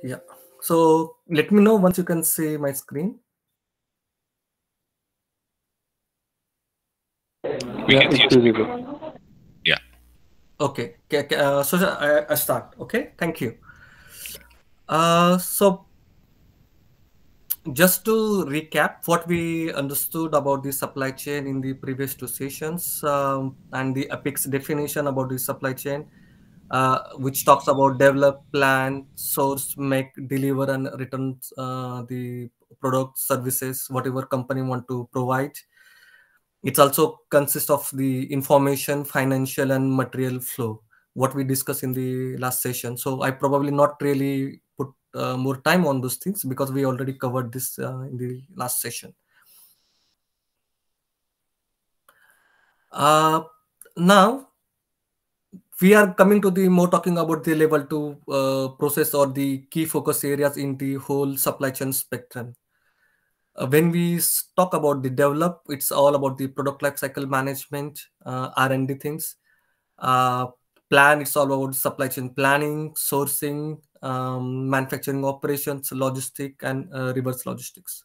Yeah. So let me know once you can see my screen. We Yeah, can see it's your screen. visible. Yeah. Okay. So I start. Okay. Thank you. So just to recap what we understood about the supply chain in the previous two sessions, and the APIC's definition about the supply chain, which talks about develop, plan, source, make, deliver, and return the product, services, whatever company want to provide. It also consists of the information, financial, and material flow, what we discussed in the last session. So I probably not really put more time on those things because we already covered this in the last session. Uh, Now we are coming to the more talking about the level two process or the key focus areas in the whole supply chain spectrum. When we talk about the develop, it's all about the product lifecycle management, R&D things. Uh, Plan, it's all about supply chain planning, sourcing, manufacturing operations, logistic, and reverse logistics.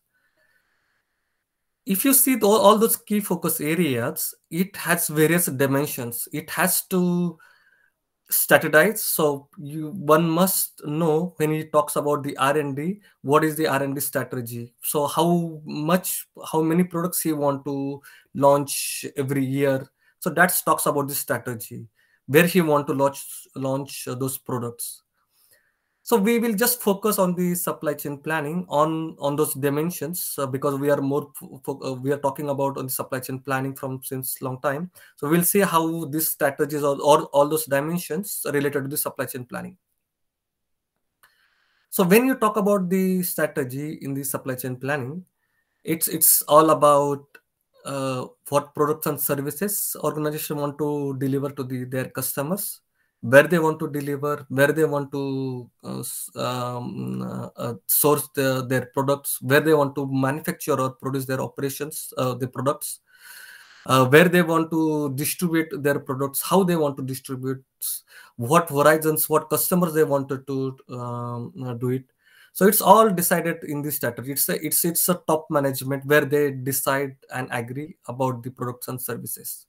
If you see all those key focus areas, it has various dimensions. It has to standardize. So one must know when he talks about the R&D, what is the R&D strategy? So how many products he want to launch every year? So that talks about the strategy, where he want to launch those products. So we will just focus on the supply chain planning on those dimensions, because we are we are talking about on the supply chain planning from since long time. So we'll see how these strategies or all those dimensions are related to the supply chain planning. So when you talk about the strategy in the supply chain planning, it's all about what products and services organization want to deliver to their customers, where they want to deliver, where they want to source their products, where they want to manufacture or produce their operations, the products, where they want to distribute their products, how they want to distribute, what horizons, what customers they wanted to do it. So it's all decided in this strategy. It's a top management where they decide and agree about the products and services.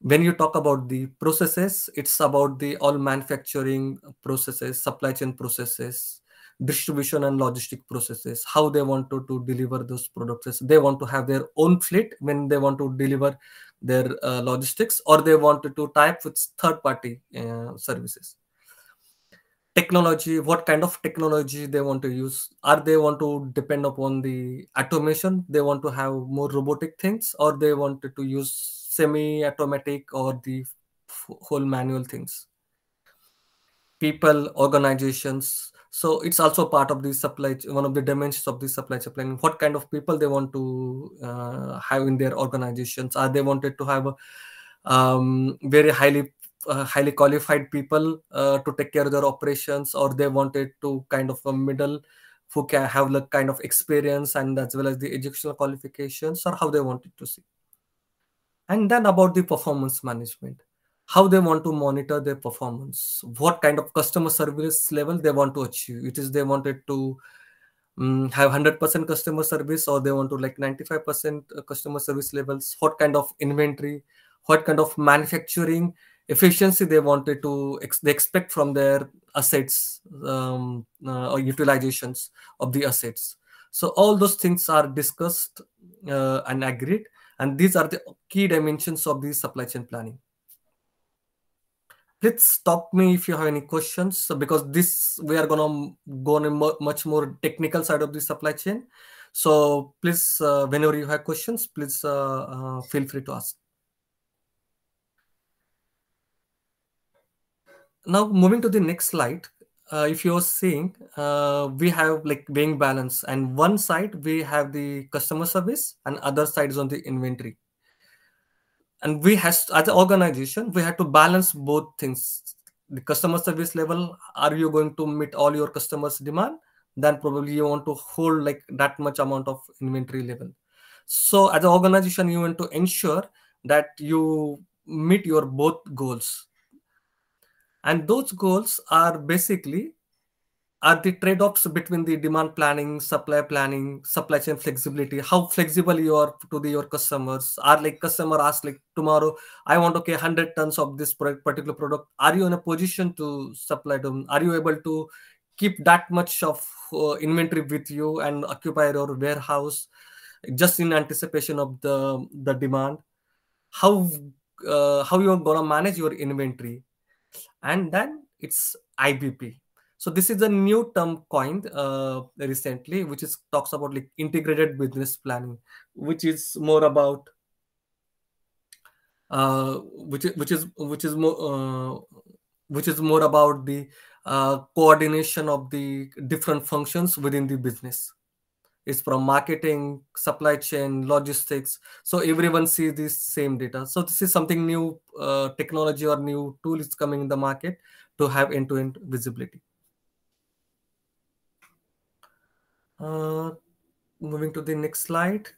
When you talk about the processes, it's about the all manufacturing processes, supply chain processes, distribution and logistic processes, how they want to deliver those products. They want to have their own fleet when they want to deliver their logistics, or they want to tie up with third party services. Technology, what kind of technology they want to use, are they want to depend upon the automation, they want to have more robotic things, or they wanted to use semi automatic or the whole manual things. People, organizations, so it's also part of the one of the dimensions of the supply chain planning. What kind of people they want to have in their organizations, are they wanted to have very highly qualified people to take care of their operations, or they wanted to kind of a middle who can have the kind of experience and as well as the educational qualifications, or how they wanted to see. And then about the performance management, how they want to monitor their performance, what kind of customer service level they want to achieve. It is they wanted to have 100% customer service, or they want to like 95% customer service levels, what kind of inventory, what kind of manufacturing efficiency they wanted to they expect from their assets, or utilizations of the assets. So all those things are discussed and agreed, and these are the key dimensions of the supply chain planning. Please stop me if you have any questions, because this we are gonna go on a much more technical side of the supply chain. So please, whenever you have questions, please feel free to ask. Now moving to the next slide, if you're seeing, we have like weighing balance, and one side we have the customer service, and other side is on the inventory. And we has as an organization we have to balance both things. The customer service level, are you going to meet all your customers demand? Then probably you want to hold like that much amount of inventory level. So as an organization you want to ensure that you meet your both goals, and those goals are basically are the trade-offs between the demand planning, supply chain flexibility, how flexible you are to your customers. Are like customer asks like tomorrow, I want, okay, 100 tons of this particular product. Are you in a position to supply them? Are you able to keep that much of inventory with you and occupy your warehouse just in anticipation of the demand? How you're gonna manage your inventory? And then it's IBP. So this is a new term coined recently, which is talks about like integrated business planning, which is more about which is more about the coordination of the different functions within the business. It's from marketing, supply chain, logistics. So everyone sees this same data. So this is something new, technology or new tool is coming in the market to have end-to-end visibility. Uh, Moving to the next slide.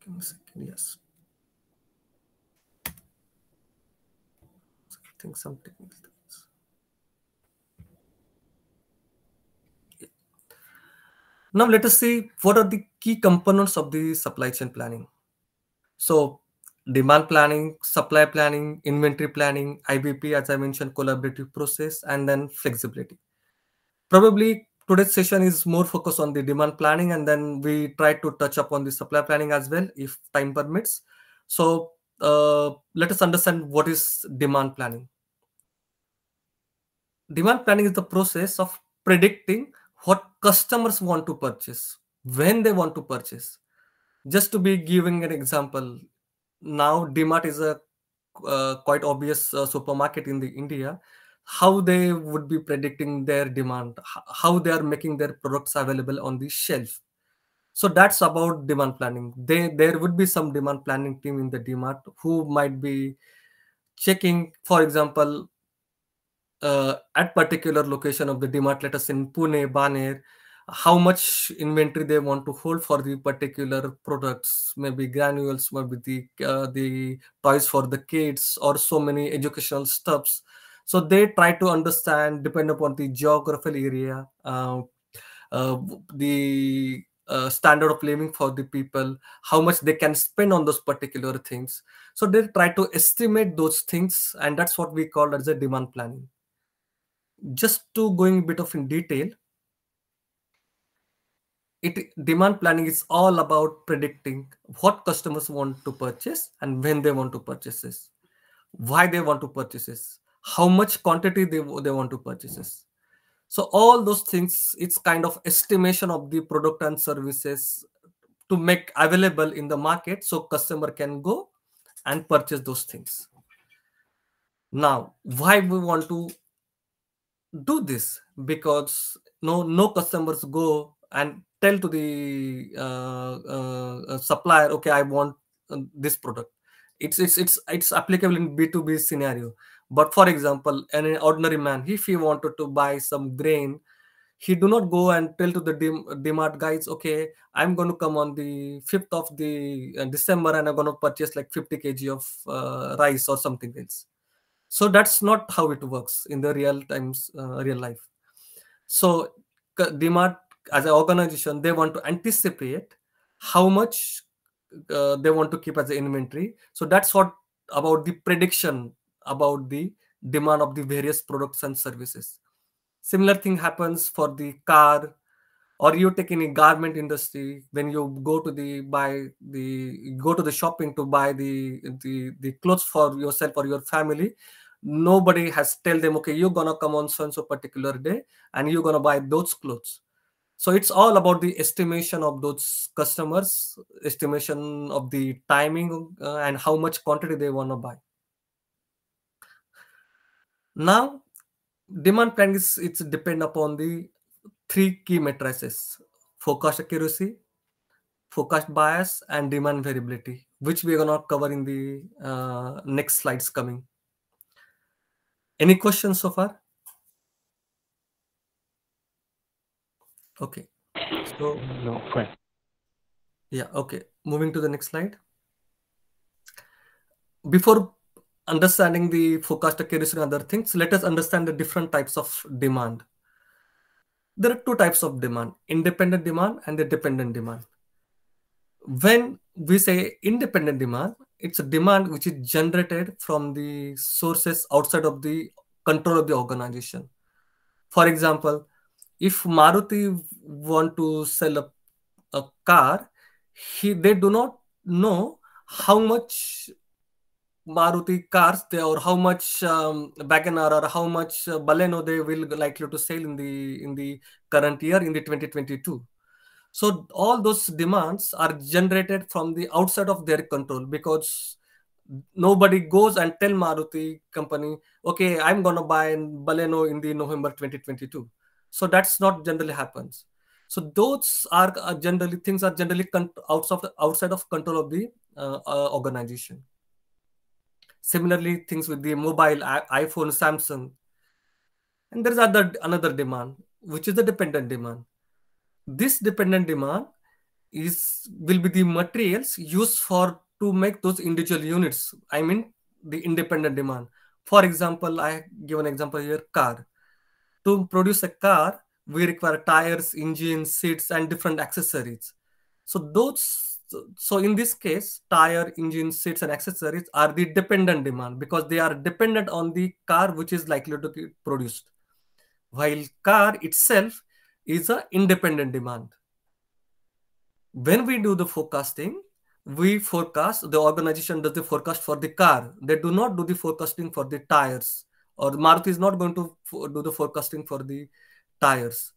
Give me a second. Yes, I think some technical things. Now let us see what are the key components of the supply chain planning. So demand planning, supply planning, inventory planning, IBP, as I mentioned, collaborative process, and then flexibility. Probably today's session is more focused on the demand planning, and then we try to touch upon the supply planning as well, if time permits. So let us understand what is demand planning. Demand planning is the process of predicting what customers want to purchase, when they want to purchase. Just to be giving an example, now DMart is a quite obvious supermarket in the India. How they would be predicting their demand, how they are making their products available on the shelf. So that's about demand planning. There would be some demand planning team in the DMart who might be checking, for example, at particular location of the DMart, let us in Pune, Baner, how much inventory they want to hold for the particular products, maybe granules, maybe the toys for the kids, or so many educational stuffs. So they try to understand, depend upon the geographical area, the standard of living for the people, how much they can spend on those particular things. So they try to estimate those things, and that's what we call as a demand planning. Just to going a bit of in detail, demand planning is all about predicting what customers want to purchase and when they want to purchase this, why they want to purchase this, how much quantity they want to purchase this. So all those things, it's kind of estimation of the product and services to make available in the market so customer can go and purchase those things. Now, why we want to do this? Because no customers go and tell to the supplier, okay, I want this product. It's applicable in B2B scenario. But for example, an ordinary man, if he wanted to buy some grain, he do not go and tell to the DMart guys, okay, I'm going to come on the 5th of the December and I'm going to purchase like 50 kg of rice or something else. So that's not how it works in the real life. So DMart as an organization, they want to anticipate how much they want to keep as an inventory. So that's what about the prediction about the demand of the various products and services. Similar thing happens for the car, or you take any garment industry. When you go to the shopping to buy the clothes for yourself or your family, nobody has tell them, okay, you're gonna come on so and so particular day and you're gonna buy those clothes. So it's all about the estimation of those customers, estimation of the timing, and how much quantity they want to buy. Now, demand planning is it's depend upon the three key matrices: forecast accuracy, forecast bias, and demand variability, which we're gonna cover in the next slides coming. Any questions so far? Okay. So No, fine. yeah, okay. Moving to the next slide. Before understanding the forecast accuracy and other things, let us understand the different types of demand. There are two types of demand: independent demand and the dependent demand. When we say independent demand, it's a demand which is generated from the sources outside of the control of the organization. For example, if Maruti want to sell a car, they do not know how much Maruti cars they, or how much Wagoner or how much Baleno they will likely to sell in the current year, in the 2022. So all those demands are generated from the outside of their control, because nobody goes and tell Maruti company, okay, I'm gonna buy Baleno in the November 2022. So that's not generally happens. So those are generally things are generally outside of control of the organization. Similarly, things with the mobile, iPhone, Samsung, and there is another demand, which is the dependent demand. This dependent demand will be the materials used for to make those individual units. I mean, the independent demand. For example, I give an example here: car. To produce a car, we require tires, engine, seats, and different accessories. So in this case, tire, engine, seats, and accessories are the dependent demand, because they are dependent on the car which is likely to be produced, while car itself is a independent demand. When we do the forecasting, we forecast, the organization does the forecast for the car. They do not do the forecasting for the tires, or Maruti is not going to do the forecasting for the tires.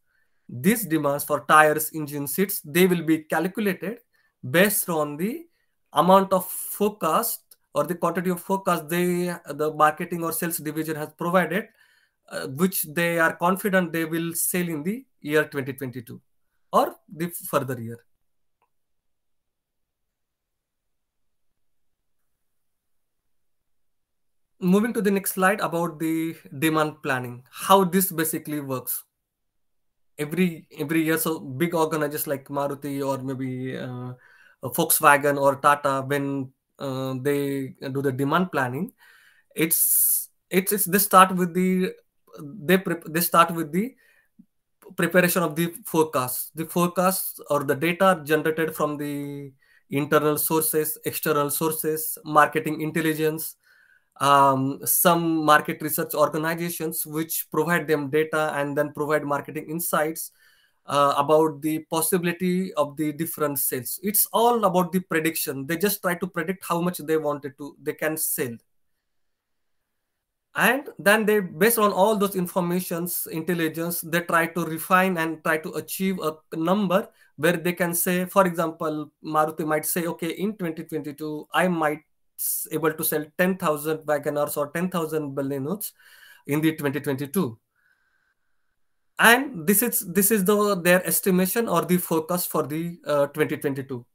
These demands for tires, engine, seats, they will be calculated based on the amount of forecast or the quantity of forecast the marketing or sales division has provided, which they are confident they will sell in the year 2022 or the further year. Moving to the next slide about the demand planning, how this basically works. Every year, so big organizations like Maruti or maybe Volkswagen or Tata, when they do the demand planning, it's they start with the they start with the preparation of the forecast. The forecast or the data generated from the internal sources, external sources, marketing intelligence, some market research organizations which provide them data and then provide marketing insights about the possibility of the different sales. It's all about the prediction. They just try to predict how much they can sell, and then they, based on all those informations intelligence, they try to refine and try to achieve a number where they can say, for example, Maruti might say, okay, in 2022 I might able to sell 10,000 Wagoners or 10,000 Balenos in the 2022, and this is their estimation or the forecast for the 2022.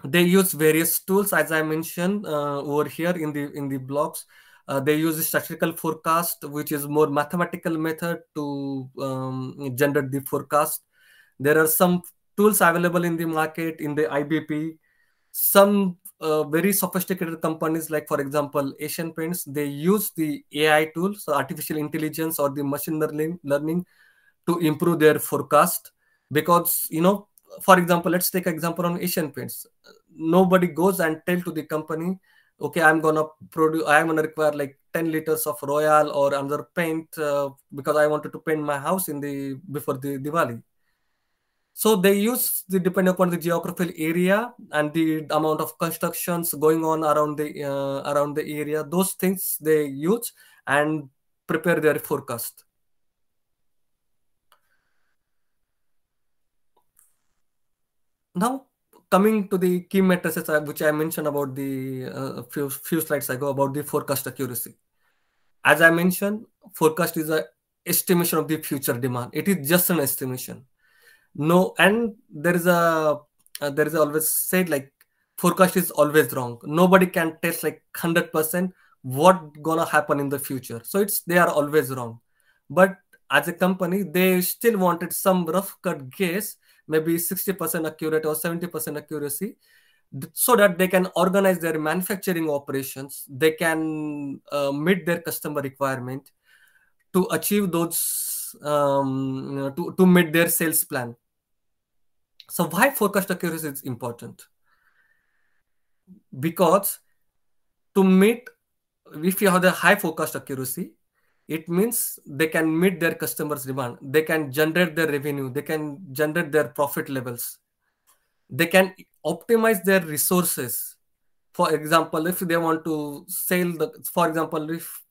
They use various tools, as I mentioned over here in the blocks. They use statistical forecast, which is more mathematical method to generate the forecast. There are some tools available in the market in the IBP. Some very sophisticated companies, like for example Asian Paints, they use the AI tools, so artificial intelligence or the machine learning to improve their forecast. Because for example, let's take example on Asian Paints. Nobody goes and tell to the company, okay, I'm gonna require like 10 liters of Royal or another paint because I wanted to paint my house before the Diwali. So they use depending upon the geographical area and the amount of constructions going on around the area. Those things they use and prepare their forecast. Now, coming to the key matrices which I mentioned about the few slides ago about the forecast accuracy. As I mentioned, forecast is a estimation of the future demand. It is just an estimation. No, and there is always said like forecast is always wrong. Nobody can test like 100% what gonna happen in the future. So they are always wrong. But as a company, they still wanted some rough cut guess, maybe 60% accurate or 70% accuracy, so that they can organize their manufacturing operations. They can meet their customer requirement to achieve those to meet their sales plan. So why forecast accuracy is important? Because to meet, if you have the high forecast accuracy, it means they can meet their customers' demand. They can generate their revenue. They can generate their profit levels. They can optimize their resources. For example, if they want to sell for example, if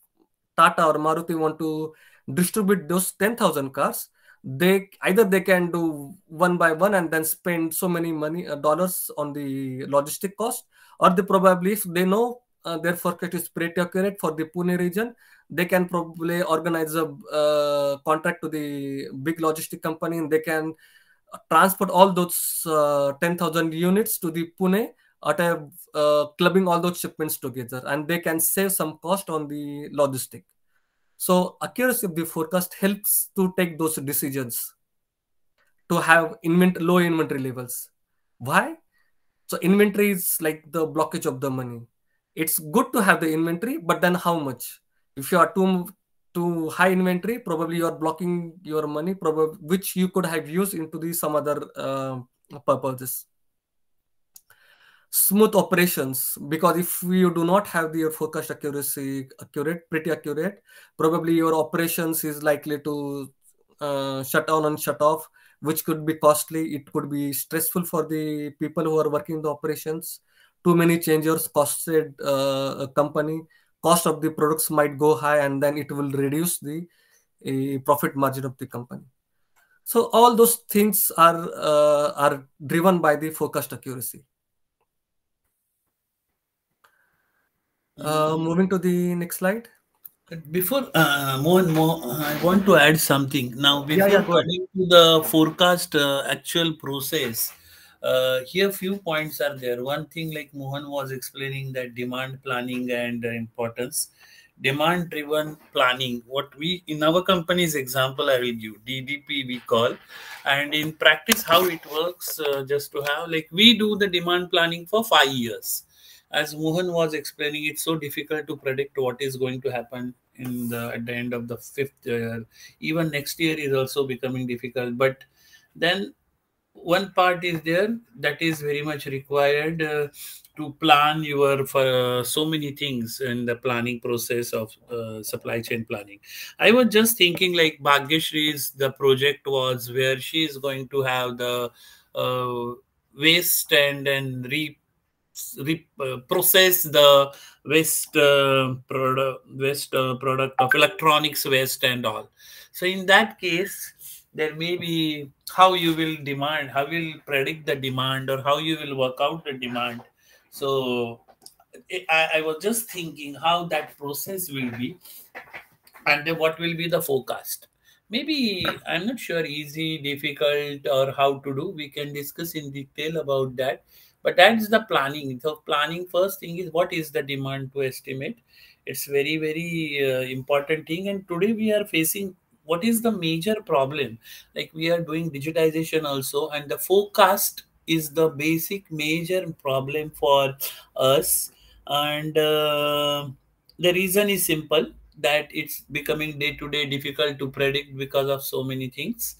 Tata or Maruti want to distribute those 10,000 cars, they can do one by one and then spend so many money dollars on the logistic cost, or they probably, if they know their forecast is pretty accurate for the Pune region, they can probably organize a contract to the big logistic company, and they can transport all those 10,000 units to the Pune at a clubbing all those shipments together, and they can save some cost on the logistic. So accuracy of the forecast helps to take those decisions, to have low inventory levels. Why? So inventory is like the blockage of the money. It's good to have the inventory, but then how much? If you are too high inventory, probably you are blocking your money, probably which you could have used into the some other purposes. Smooth operations, because if you do not have your forecast accuracy pretty accurate, probably your operations is likely to shut down and shut off, which could be costly. It could be stressful for the people who are working the operations. Too many changes costed a company. Cost of the products might go high, and then it will reduce the profit margin of the company. So all those things are driven by the forecast accuracy. Moving to the next slide. Before more, I want to add something. Now, Yeah, before yeah, go ahead. coming to the forecast actual process, here few points are there. One thing, like Mohan was explaining, that demand planning and importance. Demand driven planning, what we in our company's example I will give, DDP we call. And in practice how it works, just to have, like, we do the demand planning for 5 years. As Mohan was explaining, it's so difficult to predict what is going to happen at the end of the fifth year. Even next year is also becoming difficult. But then one part is there that is very much required, to plan your for so many things in the planning process of supply chain planning. I was just thinking, like, Bhagyashree's the project was where she is going to have the uh, waste and process the waste product of electronics waste and all. So in that case, there may be how you will demand, how you will predict the demand, or how you will work out the demand. So I was just thinking how that process will be, and then what will be the forecast. Maybe, I'm not sure, easy, difficult, or how to do. We can discuss in detail about that. But that's the planning. So planning, first thing is, what is the demand to estimate. It's very very important thing. And today we are facing, what is the major problem, like we are doing digitization also, and the forecast is the basic major problem for us. And the reason is simple, that it's becoming day to day difficult to predict because of so many things.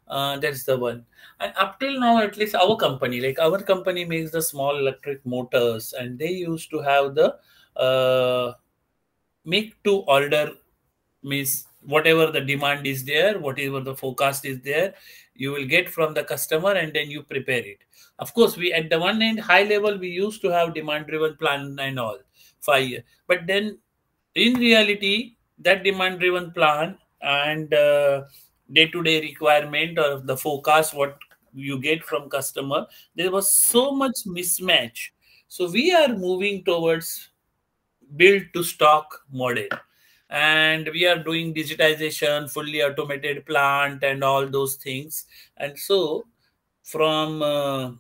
That's the one. And up till now, at least our company makes the small electric motors, and they used to have the uh, make to order, means whatever the demand is there, whatever the forecast is there, you will get from the customer, and then you prepare it. Of course, we at the one end, high level, we used to have demand driven plan and all 5 years. But then in reality, that demand driven plan and day to day requirement of the forecast, what you get from customer, there was so much mismatch. So we are moving towards build to stock model, and we are doing digitization, fully automated plant and all those things. And so from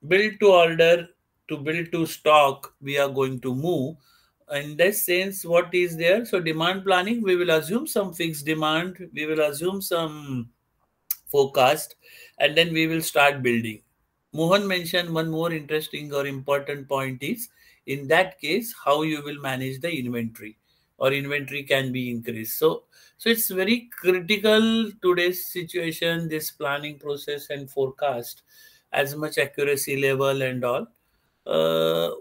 build to order to build to stock, we are going to move. In that sense, what is there, so demand planning, we will assume some fixed demand, we will assume some forecast, and then we will start building. Mohan mentioned one more interesting or important point is, in that case, how you will manage the inventory. or inventory can be increased. So it's very critical today's situation, this planning process and forecast, as much accuracy level and all.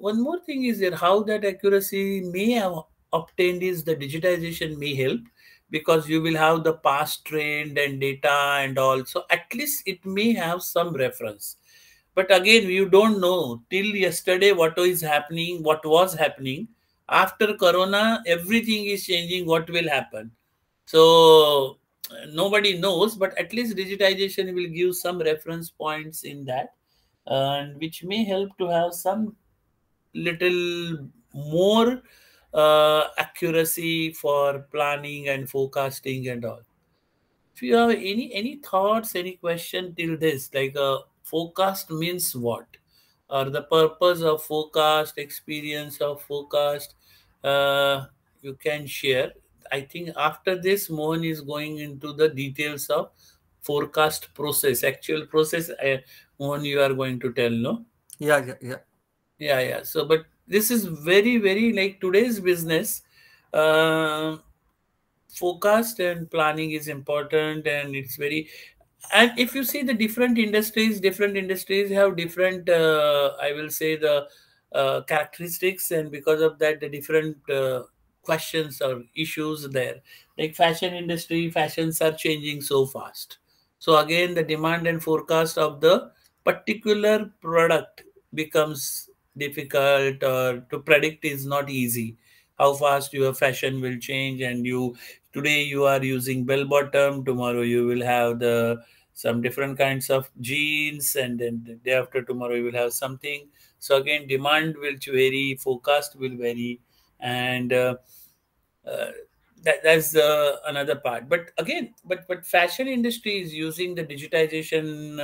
One more thing is there, how that accuracy may have obtained is the digitization may help, because you will have the past trend and data and all. So at least it may have some reference. But again, you don't know till yesterday what is happening, what was happening. After Corona, everything is changing. What will happen? So nobody knows, but at least digitization will give some reference points in that, and which may help to have some little more accuracy for planning and forecasting and all. If you have any thoughts, any question till this, like forecast means what, or the purpose of forecast, experience of forecast, you can share. I think after this, Mohan is going into the details of forecast process, actual process. Mohan, you are going to tell, no? Yeah. Yeah. So, but this is very, very like today's business. Uh, Forecast and planning is important, and it's very. And if you see the different industries have different, I will say, the characteristics, and because of that, the different questions or issues there. Like fashion industry, fashions are changing so fast. So again, the demand and forecast of the particular product becomes difficult, or to predict is not easy. How fast your fashion will change, and you today you are using bell bottom, tomorrow you will have the some different kinds of jeans, and then the day after tomorrow you will have something. So again, demand will vary, forecast will vary, and uh, that's another part. But again, but fashion industry is using the digitization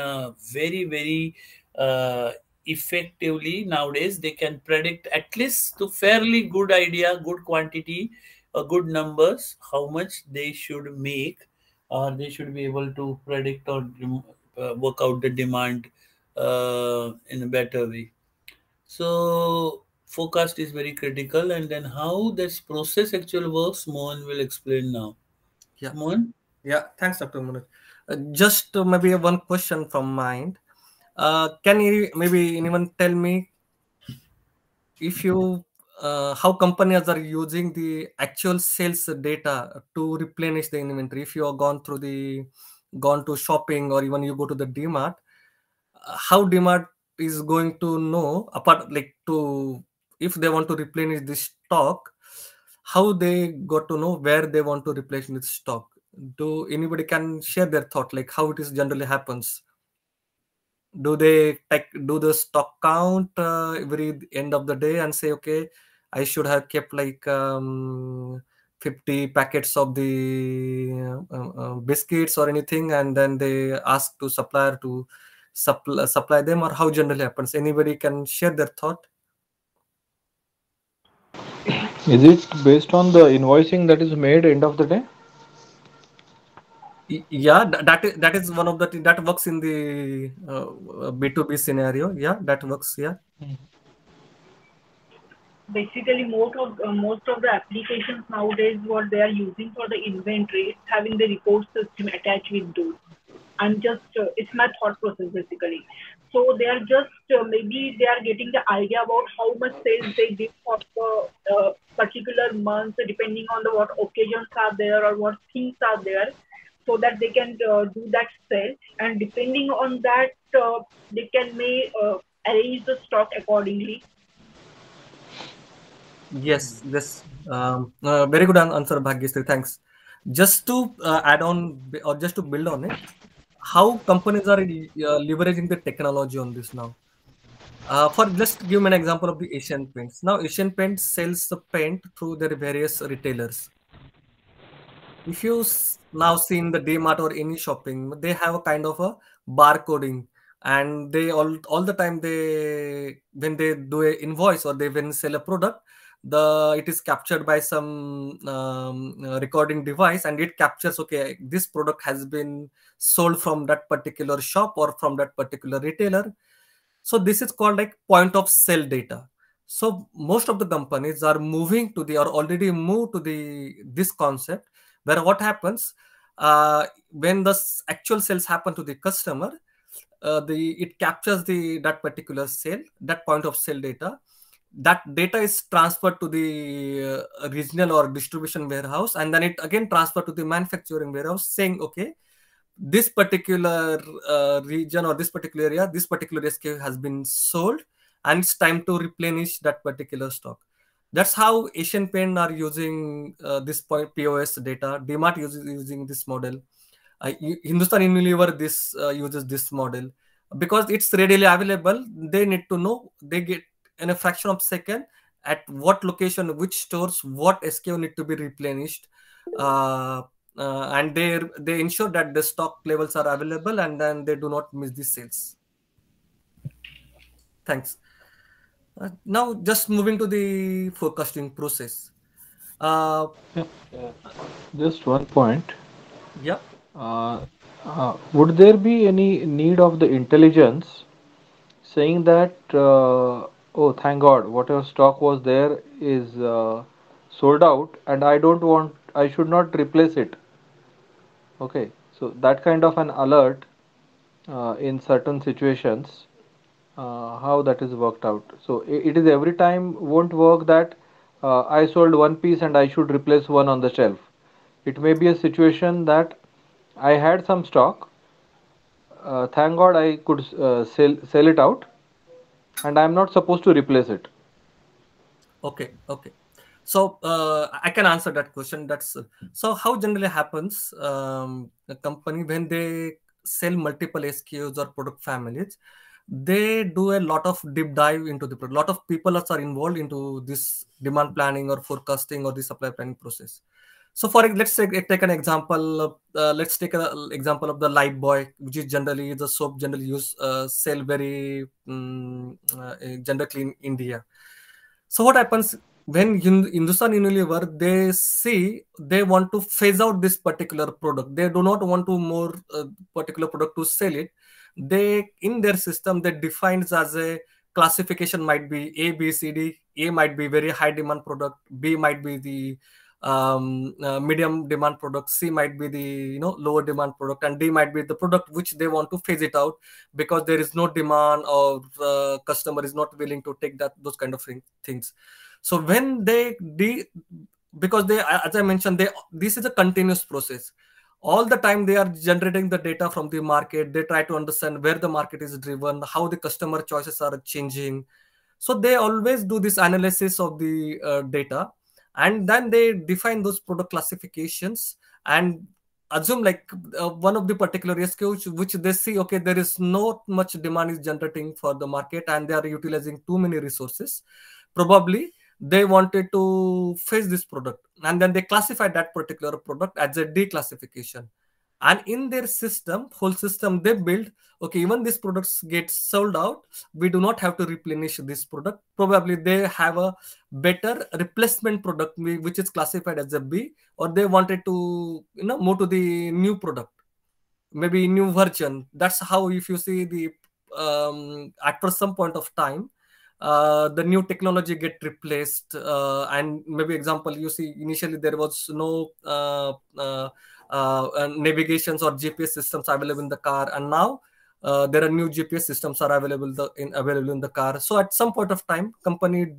very uh, effectively nowadays. They can predict at least to fairly good idea, good quantity, good numbers, how much they should make, or they should be able to predict or work out the demand in a better way. So forecast is very critical, and then how this process actually works, Mohan will explain now. Yeah. Mohan? Yeah, thanks, Dr. Munir. Just maybe one question from mind. Can you maybe anyone tell me if you how companies are using the actual sales data to replenish the inventory? If you have gone to shopping, or even you go to the DMart, how DMart is going to know, apart like to, if they want to replenish the stock, how they got to know where they want to replenish the stock? Do anybody can share their thought, like how it is generally happens? Do they do the stock count every end of the day and say, okay, I should have kept like 50 packets of the biscuits or anything, and then they ask to supplier to supply them, or how generally happens? Anybody can share their thought? Is it based on the invoicing that is made end of the day? Yeah, that is one of the that works in the B2B scenario. Yeah, that works. Yeah. Basically most of the applications nowadays what they are using for the inventory, it's having the report system attached with those. I'm just it's my thought process basically. So they are just maybe they are getting the idea about how much sales they did for the particular month, depending on the what occasions are there or what things are there, so that they can do that sale, and depending on that they can may arrange the stock accordingly. Yes, very good answer, Bhagyasri. Thanks. Just to add on, or just to build on it, how companies are leveraging the technology on this now. For just give me an example of the Asian Paints. Now, Asian Paints sells the paint through their various retailers. If you now see in the DMart or any shopping, they have a kind of a barcoding, and they all the time, they when they do a invoice, or they when sell a product, it is captured by some recording device, and it captures, okay, this product has been sold from that particular shop or from that particular retailer. So this is called like point of sale data. So most of the companies are moving to the or already moved to this concept where what happens when the actual sales happen to the customer, it captures that particular sale, that point of sale data. That data is transferred to the regional or distribution warehouse, and then it again transferred to the manufacturing warehouse, saying, okay, this particular region or this particular area, this particular SKU has been sold, and it's time to replenish that particular stock. That's how Asian Paint are using this POS data. DMart uses using this model. Hindustan Unilever uses this model because it's readily available. They need to know, they get in a fraction of a second at what location, which stores, what SKU need to be replenished, and they ensure that the stock levels are available, and then they do not miss the sales. Thanks. Now just moving to the forecasting process. Just one point. Yeah. Would there be any need of the intelligence saying that, oh, thank God, whatever stock was there is sold out, and I should not replace it. Okay, so that kind of an alert in certain situations, how that is worked out. So it is every time won't work that I sold one piece and I should replace one on the shelf. It may be a situation that I had some stock. Thank God I could sell it out, and I'm not supposed to replace it. Okay. So I can answer that question. That's so how generally happens. A company, when they sell multiple SKUs or product families, they do a lot of deep dive into the product. A lot of people are involved into this demand planning or forecasting or the supply planning process. So let's take an example. Let's take an example of the Lifebuoy, which is generally the soap generally used sell very generally in India. So what happens when Hindustan Unilever, they want to phase out this particular product. They do not want to more particular product to sell it. They, in their system, they defines as a classification might be A, B, C, D. A might be very high demand product. B might be the medium demand product. C might be the lower demand product, and D might be the product which they want to phase it out because there is no demand or customer is not willing to take those kind of things. So when because they, as I mentioned, this is a continuous process. All the time they are generating the data from the market. They try to understand where the market is driven, how the customer choices are changing. So they always do this analysis of the data, and then they define those product classifications and assume like one of the particular SKUs which they see, okay, there is not much demand is generating for the market and they are utilizing too many resources. Probably they wanted to face this product, and then they classify that particular product as a D classification. And in their whole system they build, okay, even these products get sold out, we do not have to replenish this product. Probably they have a better replacement product which is classified as a B, or they wanted to move to the new product, maybe new version. That's how, if you see the after some point of time, the new technology get replaced, and maybe example, you see initially there was no navigations or GPS systems available in the car, and now there are new GPS systems are available in the car. So at some point of time, company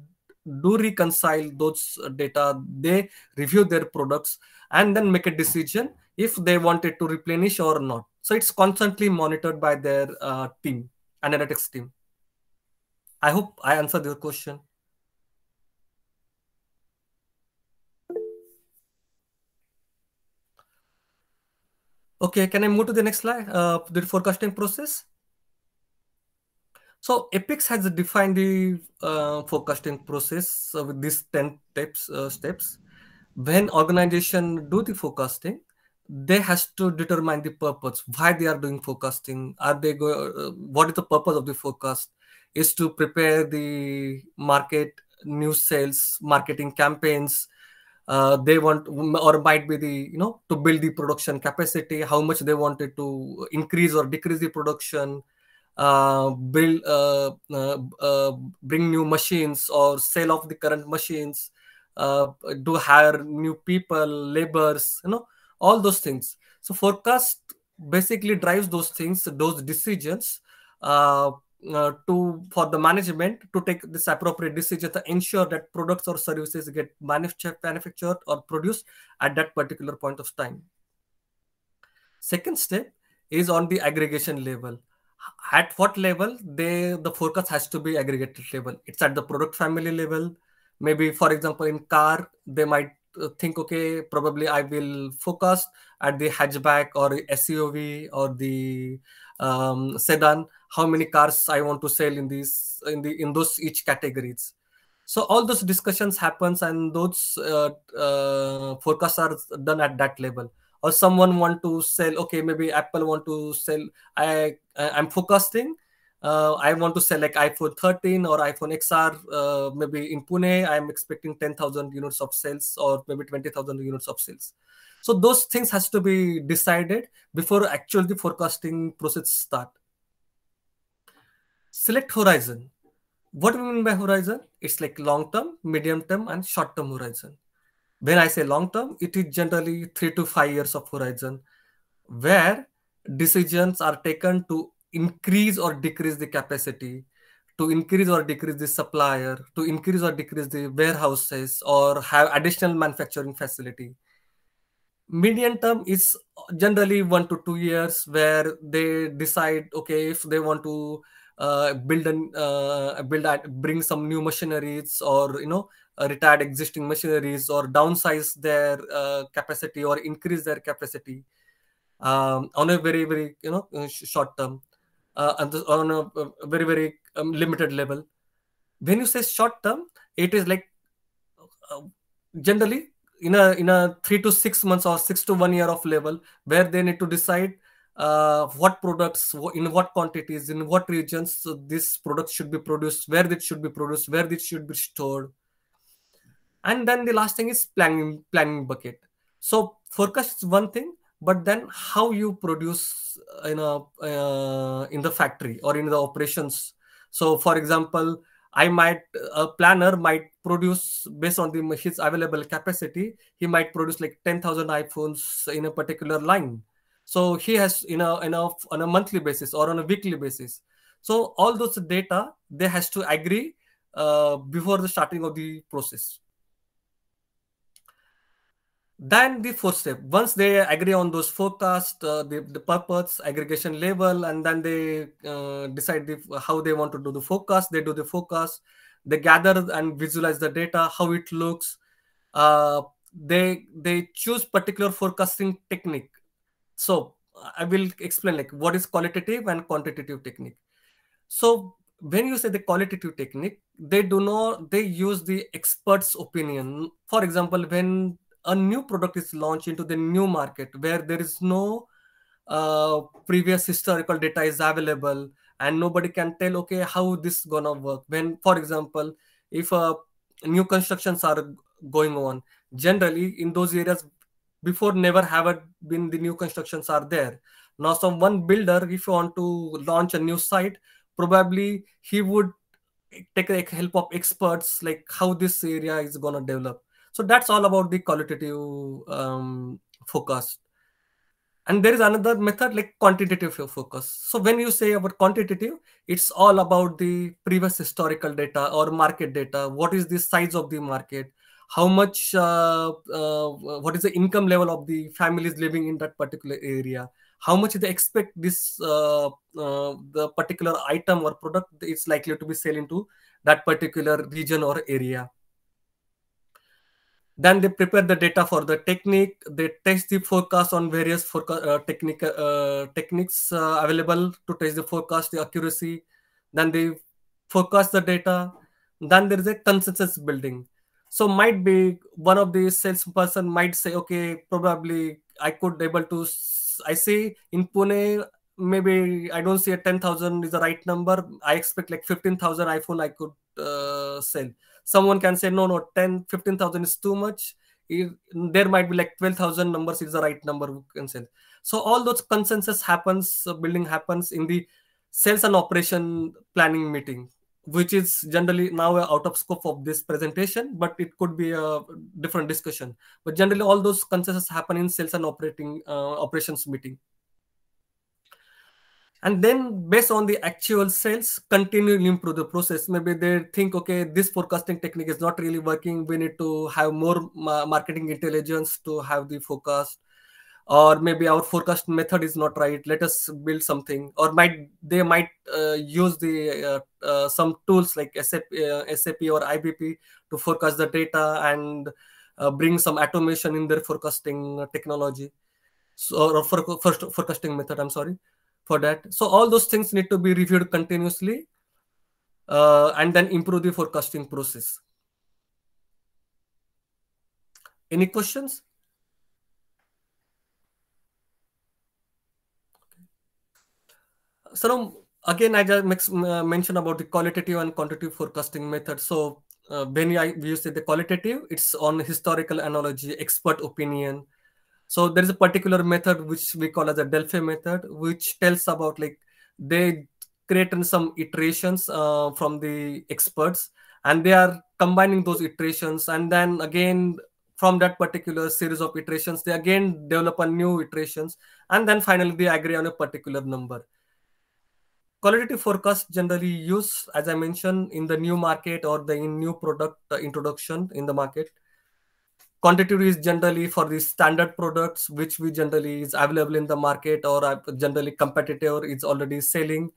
do reconcile those data, they review their products, and then make a decision if they wanted to replenish or not. So it's constantly monitored by their analytics team. I hope I answered your question. Okay, can I move to the next slide? The forecasting process. So Epix has defined the forecasting process with these 10 steps. When organization do the forecasting, they has to determine the purpose, why they are doing forecasting. What is the purpose of the forecast? Is to prepare the market, new sales, marketing campaigns. They want, or might be to build the production capacity, how much they wanted to increase or decrease the production. build bring new machines or sell off the current machines, do hire new people, laborers, all those things. So forecast basically drives those things, those decisions, to for the management to take this appropriate decision to ensure that products or services get manufactured or produced at that particular point of time. Second step is on the aggregation level. At what level the forecast has to be aggregated level? It's at the product family level. Maybe, for example, in car, they might think, okay, probably I will focus at the hatchback or SUV or the sedan. How many cars I want to sell in those each categories. So all those discussions happens, and those forecasts are done at that level. Or someone want to sell, okay, maybe Apple want to sell, I'm forecasting, I want to sell like iPhone 13 or iPhone XR, maybe in Pune I'm expecting 10,000 units of sales or maybe 20,000 units of sales. So those things has to be decided before actually the forecasting process start. Select horizon. What do we mean by horizon? It's like long term, medium term, and short term horizon. When I say long term, it is generally 3 to 5 years of horizon, where decisions are taken to increase or decrease the capacity, to increase or decrease the supplier, to increase or decrease the warehouses, or have additional manufacturing facility. Medium term is generally 1 to 2 years, where they decide, okay, if they want to bring some new machineries, or retired existing machineries, or downsize their capacity or increase their capacity on a very very short term, and on a very very limited level. When you say short term, it is like generally in a 3 to 6 months or 6 to 1 year of level, where they need to decide what products, in what quantities, in what regions this product should be produced, where it should be produced, where it should be stored. And then the last thing is planning bucket. So forecast is one thing, but then how you produce in the factory or in the operations. So for example, a planner might produce based on his available capacity. He might produce like 10,000 iPhones in a particular line. So he has on a monthly basis or on a weekly basis. So all those data, they has to agree before the starting of the process. Then the fourth step, once they agree on those forecast, the purpose, aggregation level, and then they decide how they want to do the forecast. They do the forecast, they gather and visualize the data, how it looks. They choose particular forecasting technique. So I will explain like what is qualitative and quantitative technique. So when you say the qualitative technique, they use the expert's opinion. For example, when a new product is launched into the new market where there is no previous historical data is available, and nobody can tell, okay, how this gonna work. When, for example, if new constructions are going on, generally in those areas before never have been the new constructions are there. Now some one builder, if you want to launch a new site, probably he would take the help of experts, like how this area is gonna develop. So that's all about the qualitative focus. And there is another method like quantitative focus. So when you say about quantitative, it's all about the previous historical data or market data. What is the size of the market? How much, what is the income level of the families living in that particular area? How much they expect this, the particular item or product is likely to be sold into that particular region or area. Then they prepare the data for the technique. They test the forecast on various techniques available to test the forecast, the accuracy. Then they forecast the data. Then there is a consensus building. So might be one of the salesperson might say, okay, probably I could able to, I say in Pune, maybe I don't see a 10,000 is the right number. I expect like 15,000 iPhone I could sell. Someone can say, no, 15,000 is too much. There might be like 12,000 numbers is the right number we can sell. So all those consensus happens, building happens in the sales and operation planning meeting, which is generally now out of scope of this presentation, but it could be a different discussion. But generally, all those consensus happen in sales and operations meeting. And then based on the actual sales, continually improve the process. Maybe they think, okay, this forecasting technique is not really working. We need to have more marketing intelligence to have the forecast. Or maybe our forecast method is not right. Let us build something. Or they might use the some tools like SAP or IBP to forecast the data and bring some automation in their forecasting technology. So, or forecasting method, I'm sorry for that. So all those things need to be reviewed continuously and then improve the forecasting process. Any questions? So now, again, I just mentioned about the qualitative and quantitative forecasting method. So when we use the qualitative, it's on historical analogy, expert opinion. So there is a particular method which we call as a Delphi method, which tells about like they create some iterations from the experts, and they are combining those iterations, and then again from that particular series of iterations, they again develop a new iterations, and then finally they agree on a particular number. Qualitative forecast generally used, as I mentioned, in the new market or the new product introduction in the market. Quantitative is generally for the standard products, which we generally is available in the market, or generally competitor is already selling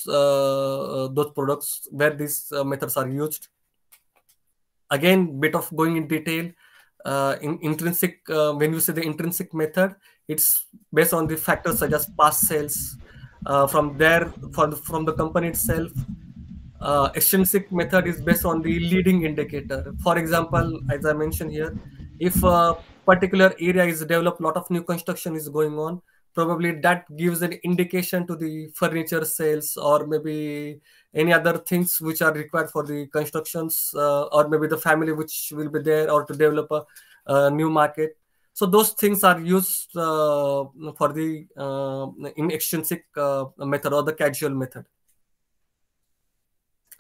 those products where these methods are used. Again, bit of going in detail. In intrinsic, when you say the intrinsic method, it's based on the factors such as past sales from the company itself. Extrinsic method is based on the leading indicator. For example, as I mentioned here, if a particular area is developed, lot of new construction is going on, probably that gives an indication to the furniture sales, or maybe any other things which are required for the constructions, or maybe the family which will be there, or to develop a new market. So those things are used for the in extrinsic method or the casual method.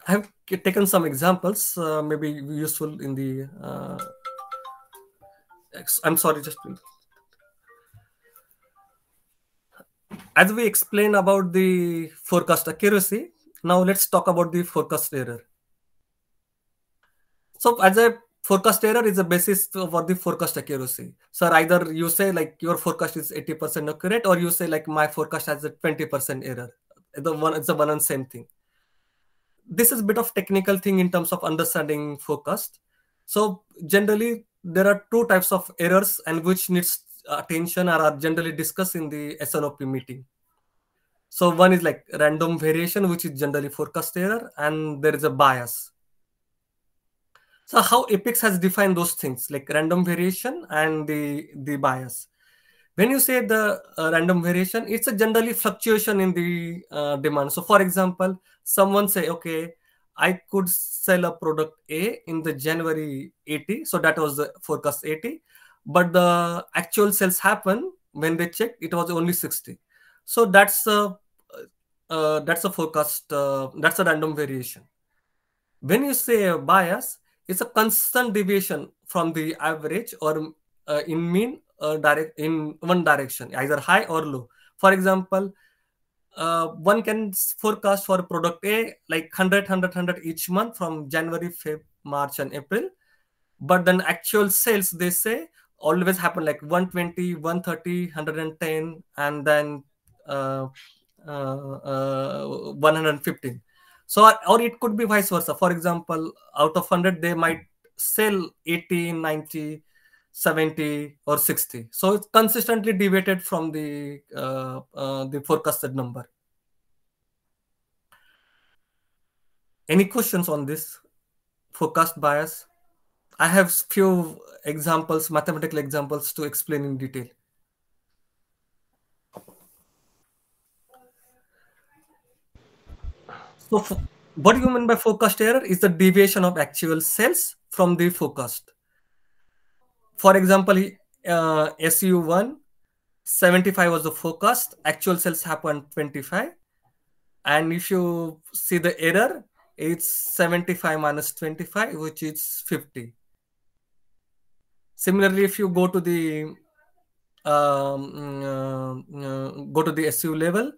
I have taken some examples, maybe useful in the. I'm sorry, just as we explain about the forecast accuracy. Now let's talk about the forecast error. So as a forecast error is a basis for the forecast accuracy. So either you say like your forecast is 80% accurate, or you say like my forecast has a 20% error. It's the one and same thing. This is a bit of technical thing in terms of understanding forecast. So generally there are two types of errors and which needs attention or are generally discussed in the SNOP meeting. So one is like random variation, which is generally forecast error, and there is a bias. So how Apex has defined those things like random variation and the bias. When you say the random variation, it's a generally fluctuation in the demand. So for example, someone say, okay, I could sell a product A in the January 80. So that was the forecast 80. But the actual sales happen when they check, it was only 60. So that's a forecast, that's a random variation. When you say a bias, it's a constant deviation from the average or in mean in one direction, either high or low. For example, one can forecast for product A like 100 each month from January, Feb, March and April. But then actual sales, they say, always happen like 120, 130, 110, and then 115. So, or it could be vice versa. For example, out of 100, they might sell 80, 90, 70, or 60. So it's consistently deviated from the forecasted number. Any questions on this forecast bias? I have few examples, mathematical examples to explain in detail. So what do you mean by forecast error? Is the deviation of actual sales from the forecast. For example, SU1, 75 was the forecast, actual sales happened 25. And if you see the error, it's 75 minus 25, which is 50. Similarly, if you go to the SU level,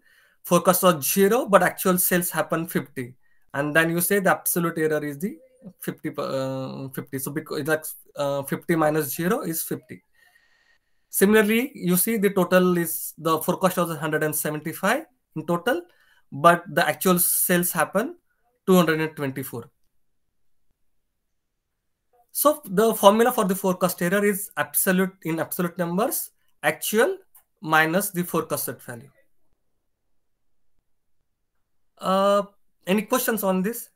forecast was 0, but actual sales happen 50, and then you say the absolute error is the 50. So because that's 50 minus 0 is 50. Similarly, you see the total is the forecast was 175 in total, but the actual sales happen 224. So the formula for the forecast error is absolute in absolute numbers, actual minus the forecasted value. Any questions on this?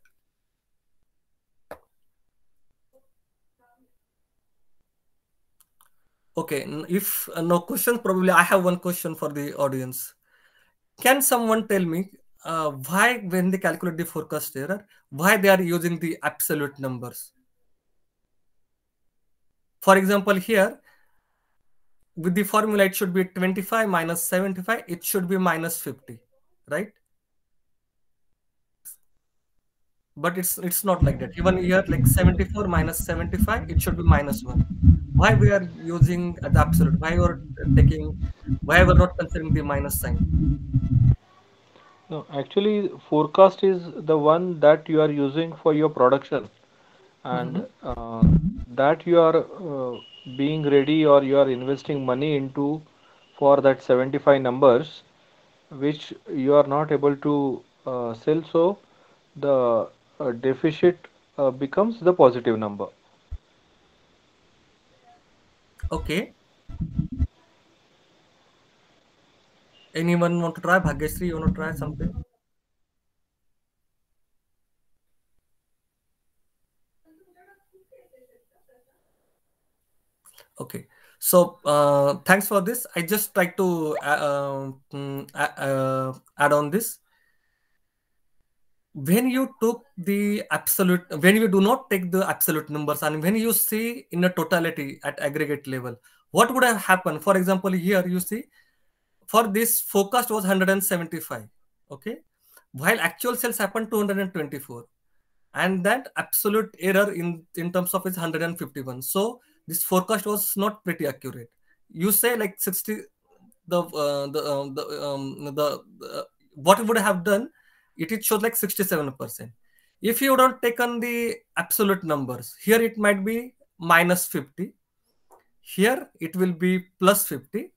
Okay, if no questions, probably I have one question for the audience. Can someone tell me why, when they calculate the forecast error, why they are using the absolute numbers? For example, here with the formula, it should be 25 minus 75. It should be minus 50, right? But it's not like that. Even here, like 74 minus 75, it should be minus 1. Why we are using the absolute? Why we're not considering the minus sign? No, actually, forecast is the one that you are using for your production, and that you are being ready, or you are investing money into for that 75 numbers, which you are not able to sell. So the deficit becomes the positive number. Okay. Anyone want to try? Bhagyashree, you want to try something? Okay. So thanks for this. I just try to add on this. When you took the absolute, when you do not take the absolute numbers, and when you see in a totality at aggregate level, what would have happened? For example, here you see for this forecast was 175. Okay. While actual sales happened 224. And that absolute error in terms of is 151. So this forecast was not pretty accurate. You say like 60, what it would have done, it shows like 67%. If you don't take on the absolute numbers, here it might be minus 50, here it will be plus 50,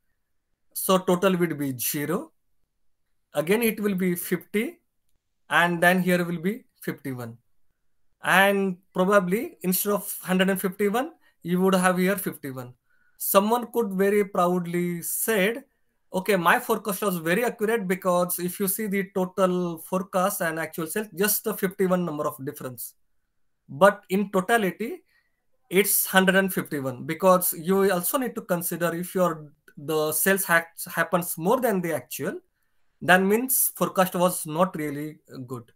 so total will be 0, again it will be 50, and then here will be 51. And probably instead of 151, you would have here 51. Someone could very proudly said, okay, my forecast was very accurate, because if you see the total forecast and actual sales, just the 51 number of difference. But in totality, it's 151, because you also need to consider if the sales happens more than the actual, that means forecast was not really good.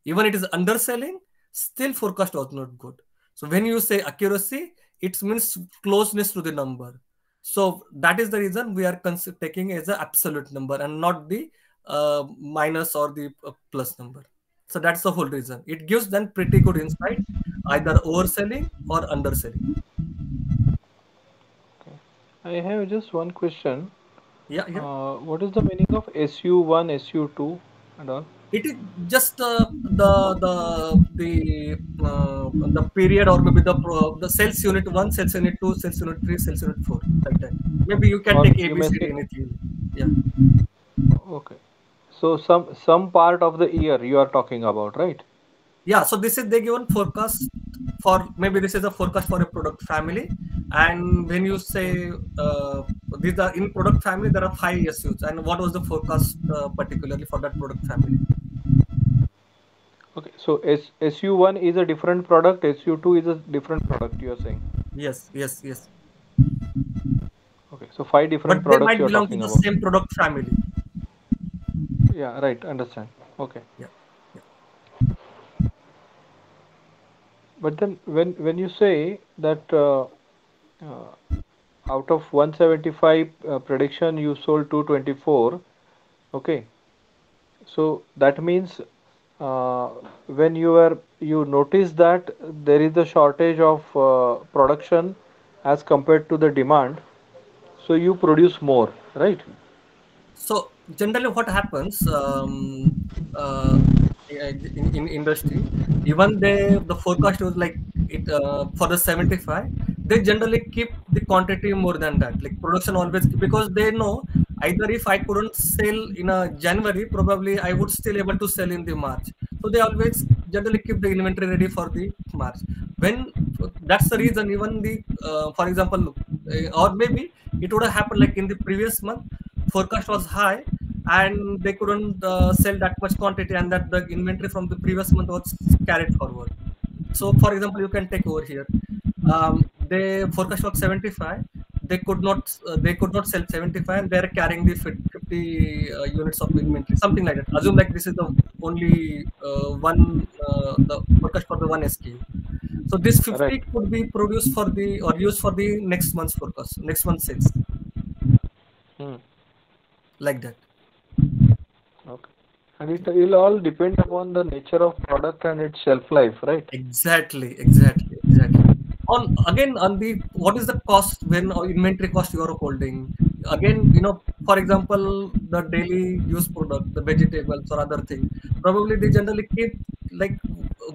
Even it is underselling, still forecast was not good. So when you say accuracy, it means closeness to the number. So that is the reason we are taking as an absolute number and not the minus or the plus number. So that's the whole reason. It gives then pretty good insight, either overselling or underselling. Okay. I have just one question. Yeah, yeah. What is the meaning of SU1, SU2 and all? It is just the period, or maybe the sales unit 1, sales unit 2, sales unit 3, sales unit 4, like that. Maybe you can Or take you may ABCD say, anything. Yeah. okay. So some part of the year you are talking about, right? Yeah. So this is they given forecast for, maybe this is a forecast for a product family. And when you say these are in product family, there are 5 SUs. And what was the forecast particularly for that product family? Okay. So SU1 is a different product, SU2 is a different product, you are saying. Yes, yes, yes. Okay. So 5 different But they products might you are belong to talking the about. same product family. Yeah, right. Understand. Okay. Yeah. Yeah. But then when you say that out of 175 prediction you sold 224, okay. So that means uh, when you notice that there is a shortage of production as compared to the demand, so you produce more, right? So generally, what happens in industry, even the forecast was like it for the 75, they generally keep the quantity more than that. Like production always because they know either if I couldn't sell in a January, probably I would still able to sell in the March. So they always generally keep the inventory ready for the March. When that's the reason, even the for example, or maybe it would have happened like in the previous month forecast was high and they couldn't sell that much quantity and that the inventory from the previous month was carried forward. So for example, you can take over here. They forecast was 75. They could not sell 75 and they're carrying the 50 units of inventory, something like that. Assume like this is the only one the forecast for the one SKU. So this Right. 50 could be produced for the or used for the next month's forecast, next month's sales, Hmm. like that. Okay. And it will all depend upon the nature of product and its shelf life, right? Exactly. On again on the what is the cost when or inventory cost you are holding? Again, for example, the daily use product, the vegetables or other thing, probably they generally keep like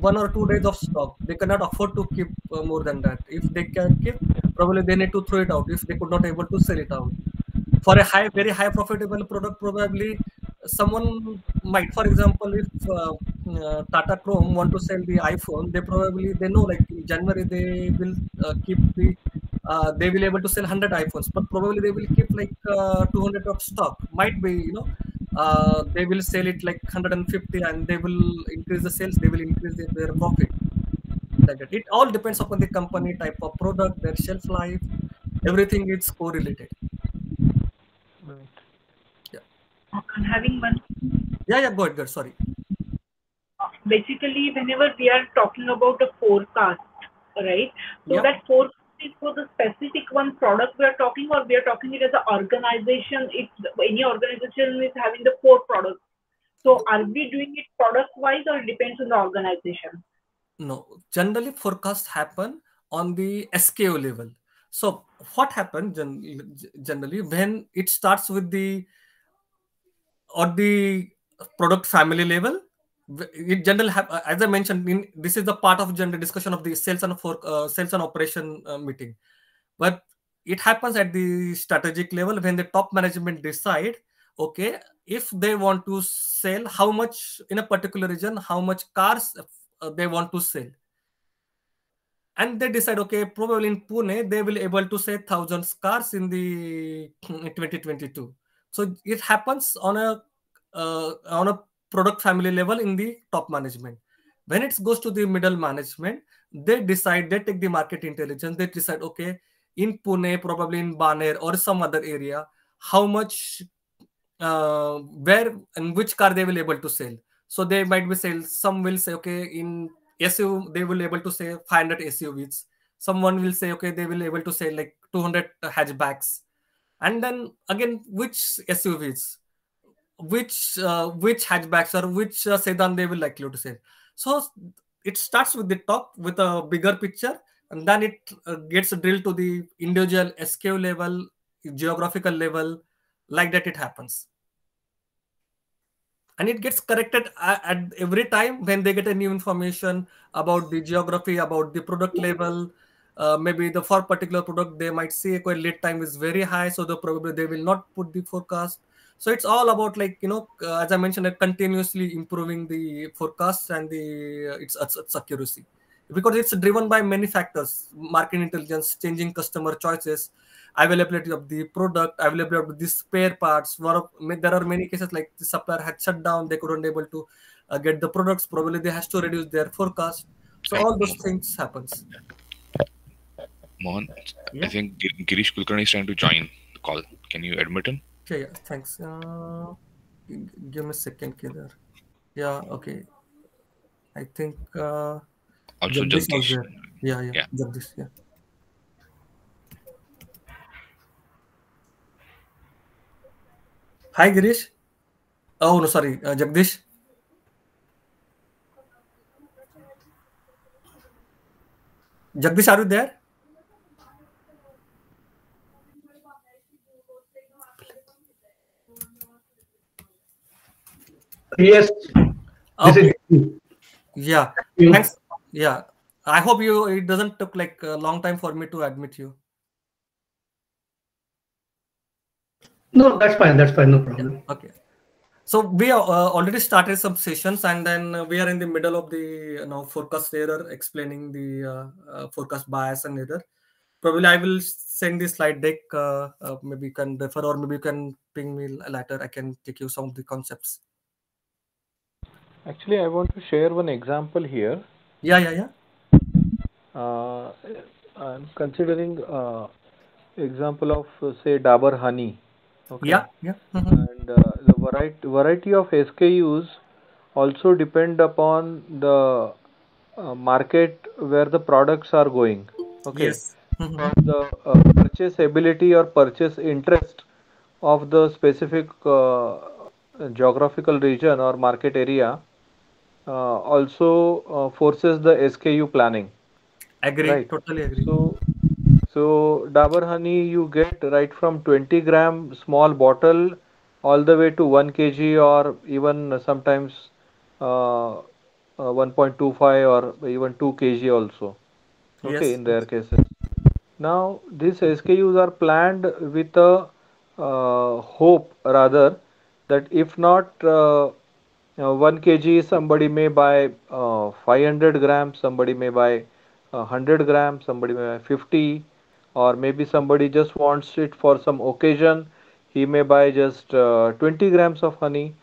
1 or 2 days of stock. They cannot afford to keep more than that. If they can keep, probably they need to throw it out if they could not able to sell it out for a very high profitable product. Probably someone might, for example, if Tata Chrome want to sell the iPhone, they know like in January they will keep they will able to sell 100 iPhones, but probably they will keep like 200 of stock. Might be, they will sell it like 150 and they will increase the sales, they will increase their profit, like that. It all depends upon the company type of product, their shelf life, everything is correlated. Right. Yeah. I'm having one. Yeah, good. Sorry. Basically, whenever we are talking about a forecast, right? So Yeah. that forecast is for the specific one product we are talking, or we are talking it as an organization. If any organization is having the four products, so are we doing it product wise, or it depends on the organization? No. Generally, forecasts happen on the SKU level. So, what happens generally when it starts with the or the product family level? It generally as I mentioned, this is the part of general discussion of the sales and operation meeting. But it happens at the strategic level when the top management decide, okay, if they want to sell how much in a particular region, how much cars they want to sell, and they decide, okay, probably in Pune they will able to sell 1,000 cars in the 2022. So it happens on a product family level in the top management. When it goes to the middle management, they take the market intelligence, they decide, okay, in Pune, probably in Baner or some other area, how much where and which car they will able to sell. So they might be sell, some will say, okay, in SUV they will able to say 500 SUVs. Someone will say, okay, they will able to say like 200 hatchbacks. And then again, which SUVs, which hatchbacks or which sedan they will likely to sell. So it starts with the top with a bigger picture, and then it gets drilled to the individual SKU level, geographical level, like that it happens. And it gets corrected at every time when they get a new information about the geography, about the product level. Maybe the for particular product they might see a lead time is very high, so probably they will not put the forecast. So it's all about, like, as I mentioned, continuously improving the forecast and the its accuracy, because it's driven by many factors: market intelligence, changing customer choices, availability of the product, availability of the spare parts. There are many cases like the supplier had shut down, they couldn't able to get the products, probably they has to reduce their forecast. So Hi, all those things happens. Mohan. I Yeah. think Girish Kulkarni is trying to join the call. Can you admit him? Okay, yeah, thanks. Give me a second, Kedar. Yeah, okay. I think Also, Jagdish was Jagdish. there. Yeah, Yeah. Jagdish, yeah. Hi, Girish. Oh no, sorry, Jagdish. Jagdish, are you there? Yes. Okay. This is Yeah. you. Thanks. Yeah. I hope you. It doesn't took like a long time for me to admit you. No, that's fine. That's fine. No problem. Okay. So we already started some sessions, and then we are in the middle of the forecast error, explaining the forecast bias and error. Probably I will send the slide deck. Maybe you can refer, or maybe you can ping me later. I can take you some of the concepts. Actually, I want to share one example here. Yeah. I'm considering example of say Dabur honey. Okay. Yeah. And the variety of SKUs also depend upon the market where the products are going. Okay. Yes. From the purchase ability or purchase interest of the specific geographical region or market area also forces the SKU planning. Agree. Right. Totally agree. So Dabur honey you get right from 20-gram small bottle all the way to 1 kg or even sometimes 1.25 or even 2 kg also. Okay, Yes. in their cases. Now these SKUs are planned with a hope rather that if not 1 kg, somebody may buy 500 grams, somebody may buy 100 grams, somebody may buy 50, or maybe somebody just wants it for some occasion. He may buy just 20 grams of honey,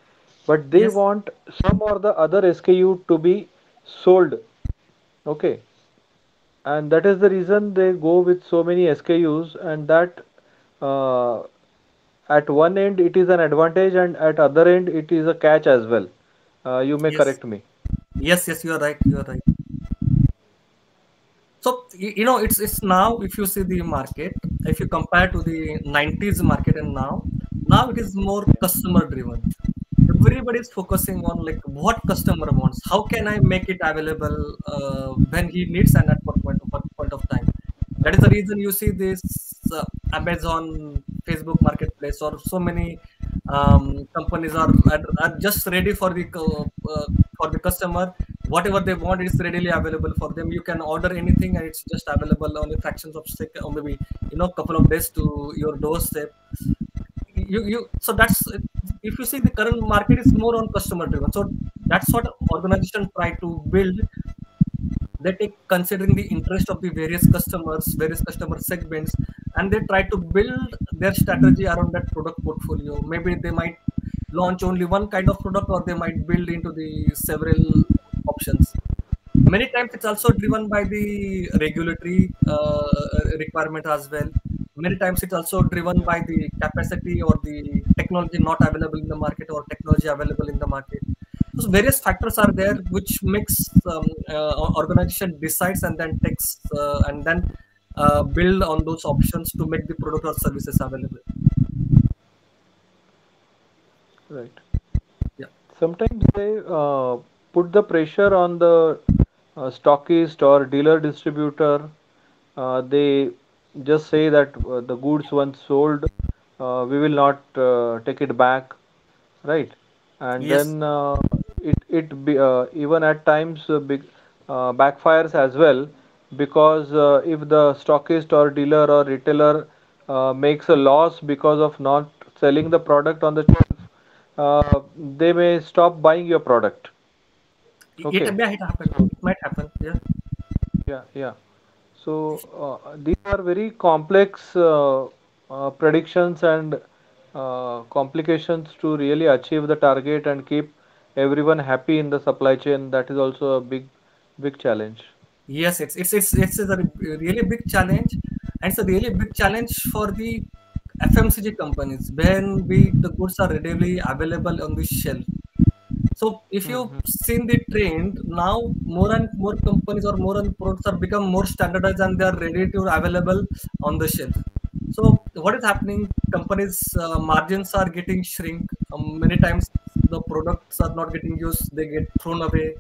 but they Yes. want some or the other SKU to be sold. Okay, and that is the reason they go with so many SKUs, and that uh, at one end it is an advantage, and at other end it is a catch as well. You may Yes. correct me. Yes. You are right. You are right. So it's now, if you see the market, if you compare to the 90s market and now it is more customer driven. Everybody is focusing on like what customer wants. How can I make it available when he needs and at what point of time? That is the reason you see this Amazon, Facebook Marketplace, or so many companies are just ready for the customer. Whatever they want is readily available for them. You can order anything and it's just available on a fractions of second, or maybe couple of days to your doorstep. So that's, if you see, the current market is more on customer driven. So that's what organization try to build. They take considering the interest of the various customer segments, and they try to build their strategy around that product portfolio. Maybe they might launch only one kind of product, or they might build into the several options. Many times it's also driven by the regulatory requirement as well. Many times it's also driven by the capacity or the technology not available in the market, or technology available in the market. So various factors are there which makes organization decides and then takes and then build on those options to make the product or services available. Right. Yeah. Sometimes they put the pressure on the stockist or dealer distributor. They just say that the goods once sold, we will not take it back, right? And Yes. then even at times big backfires as well, because if the stockist or dealer or retailer makes a loss because of not selling the product on the shelf, they may stop buying your product. Okay. It happen. So It might happen. Yeah. yeah. So these are very complex predictions and complications to really achieve the target and keep everyone happy in the supply chain. That is also a big challenge. Yes, it's a really big challenge, and it's a really big challenge for the FMCG companies when the goods are readily available on the shelf. So if you've Hmm. seen the trend now, more and more companies or more and products are become more standardized and they are ready to available on the shelf. So what is happening? Companies' margins are getting shrink Many times the products are not getting used, they get thrown away.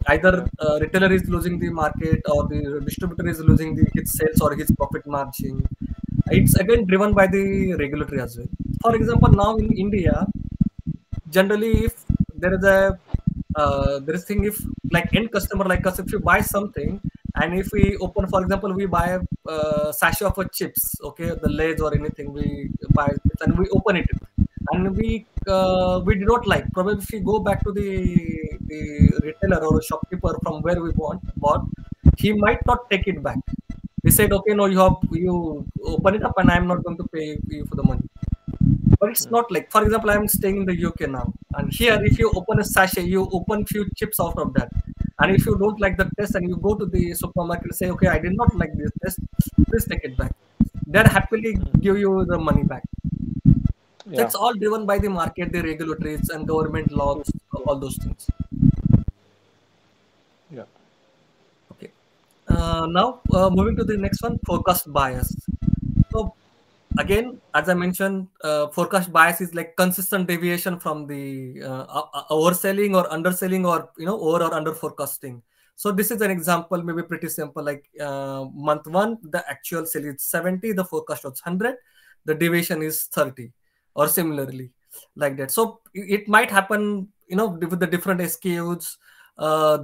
Either retailer is losing the market or the distributor is losing his sales or his profit margin. It's again driven by the regulatory as well. For example, now in India, generally if there is a there is thing, if like end customer like us, if you buy something and if we open, for example, we buy a sachet of a chips, okay, the Lay's or anything, we buy chips and we open it and we do not like, probably if we go back to the retailer or shopkeeper from where we bought, he might not take it back. He said, okay, no, you open it up and I'm not going to pay you for the money. But it's not like, for example, I'm staying in the UK now, and here if you open a sachet, you open few chips out of that, and if you don't like the taste and you go to the supermarket and say, okay, I did not like this taste, please take it back, they're happily give you the money back. Yeah. That's all driven by the market, the regulatories and government laws, all those things. Yeah. Okay. Now moving to the next one, forecast bias. So again, as I mentioned, forecast bias is like consistent deviation from the overselling or underselling, or over or under forecasting. So this is an example, maybe pretty simple, like month one, the actual sale is 70, the forecast was 100, the deviation is 30, or similarly like that. So it might happen, with the different SKUs.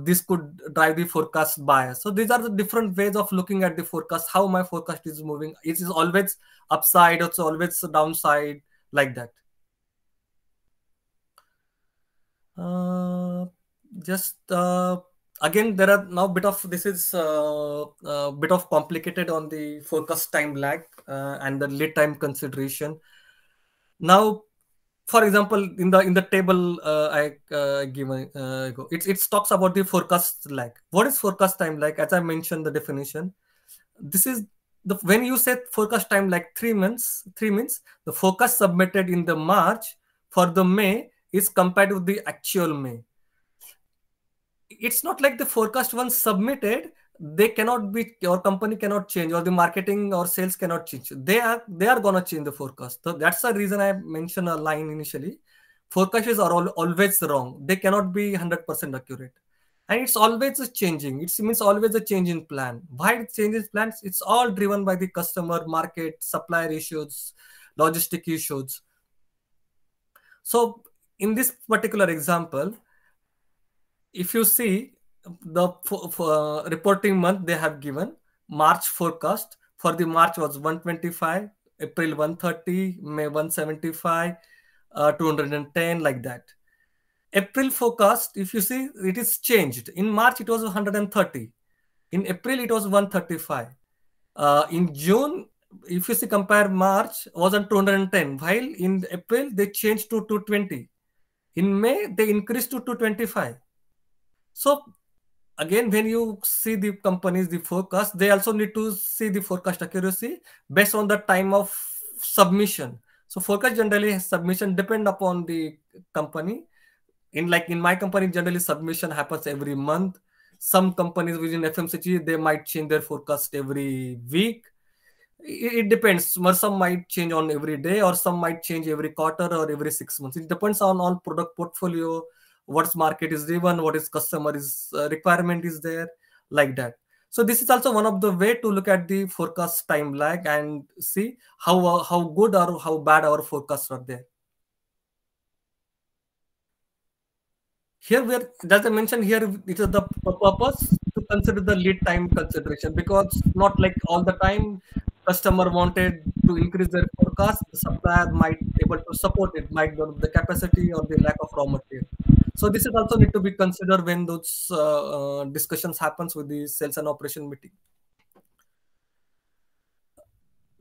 This could drive the forecast bias. So these are the different ways of looking at the forecast, how my forecast is moving. It is always upside, it's always downside, like that. Just again, there are now bit of, this is bit of complicated on the forecast time lag and the lead time consideration. Now, for example, in the table I give it talks about the forecast lag. What is forecast time lag? As I mentioned the definition, this is when you set forecast time like 3 months, the forecast submitted in the March for the May is compared with the actual May. It's not like the forecast once submitted, they cannot be, your company cannot change, or the marketing or sales cannot change. They are gonna change the forecast. So that's the reason I mentioned a line initially. Forecasts are always wrong. They cannot be 100% accurate. And it's always changing. It means always a change in plan. Why it changes plans? It's all driven by the customer, market, supplier issues, logistic issues. So in this particular example, if you see the reporting month, they have given March forecast for the March was 125, April 130, May 175, 210, like that. April forecast, if you see, it is changed. In March, it was 130. In April, it was 135. In June, if you see, compare March, was on 210. While in April, they changed to 220. In May, they increased to 225. So again, when you see the companies, the forecast, they also need to see the forecast accuracy based on the time of submission. So forecast generally submission depend upon the company. In my company, generally submission happens every month. Some companies within FMCG, they might change their forecast every week. It depends. Some might change on every day, or some might change every quarter or every 6 months. It depends on product portfolio, what's market is driven, what is customer is requirement is there, like that. So this is also one of the way to look at the forecast time lag and see how good or how bad our forecasts are there. Here, as I mentioned, here it is the purpose to consider the lead time consideration, because not like all the time customer wanted to increase their forecast, the supplier might able to support it, might go the capacity or the lack of raw material. So this is also need to be considered when those discussions happens with the sales and operation meeting.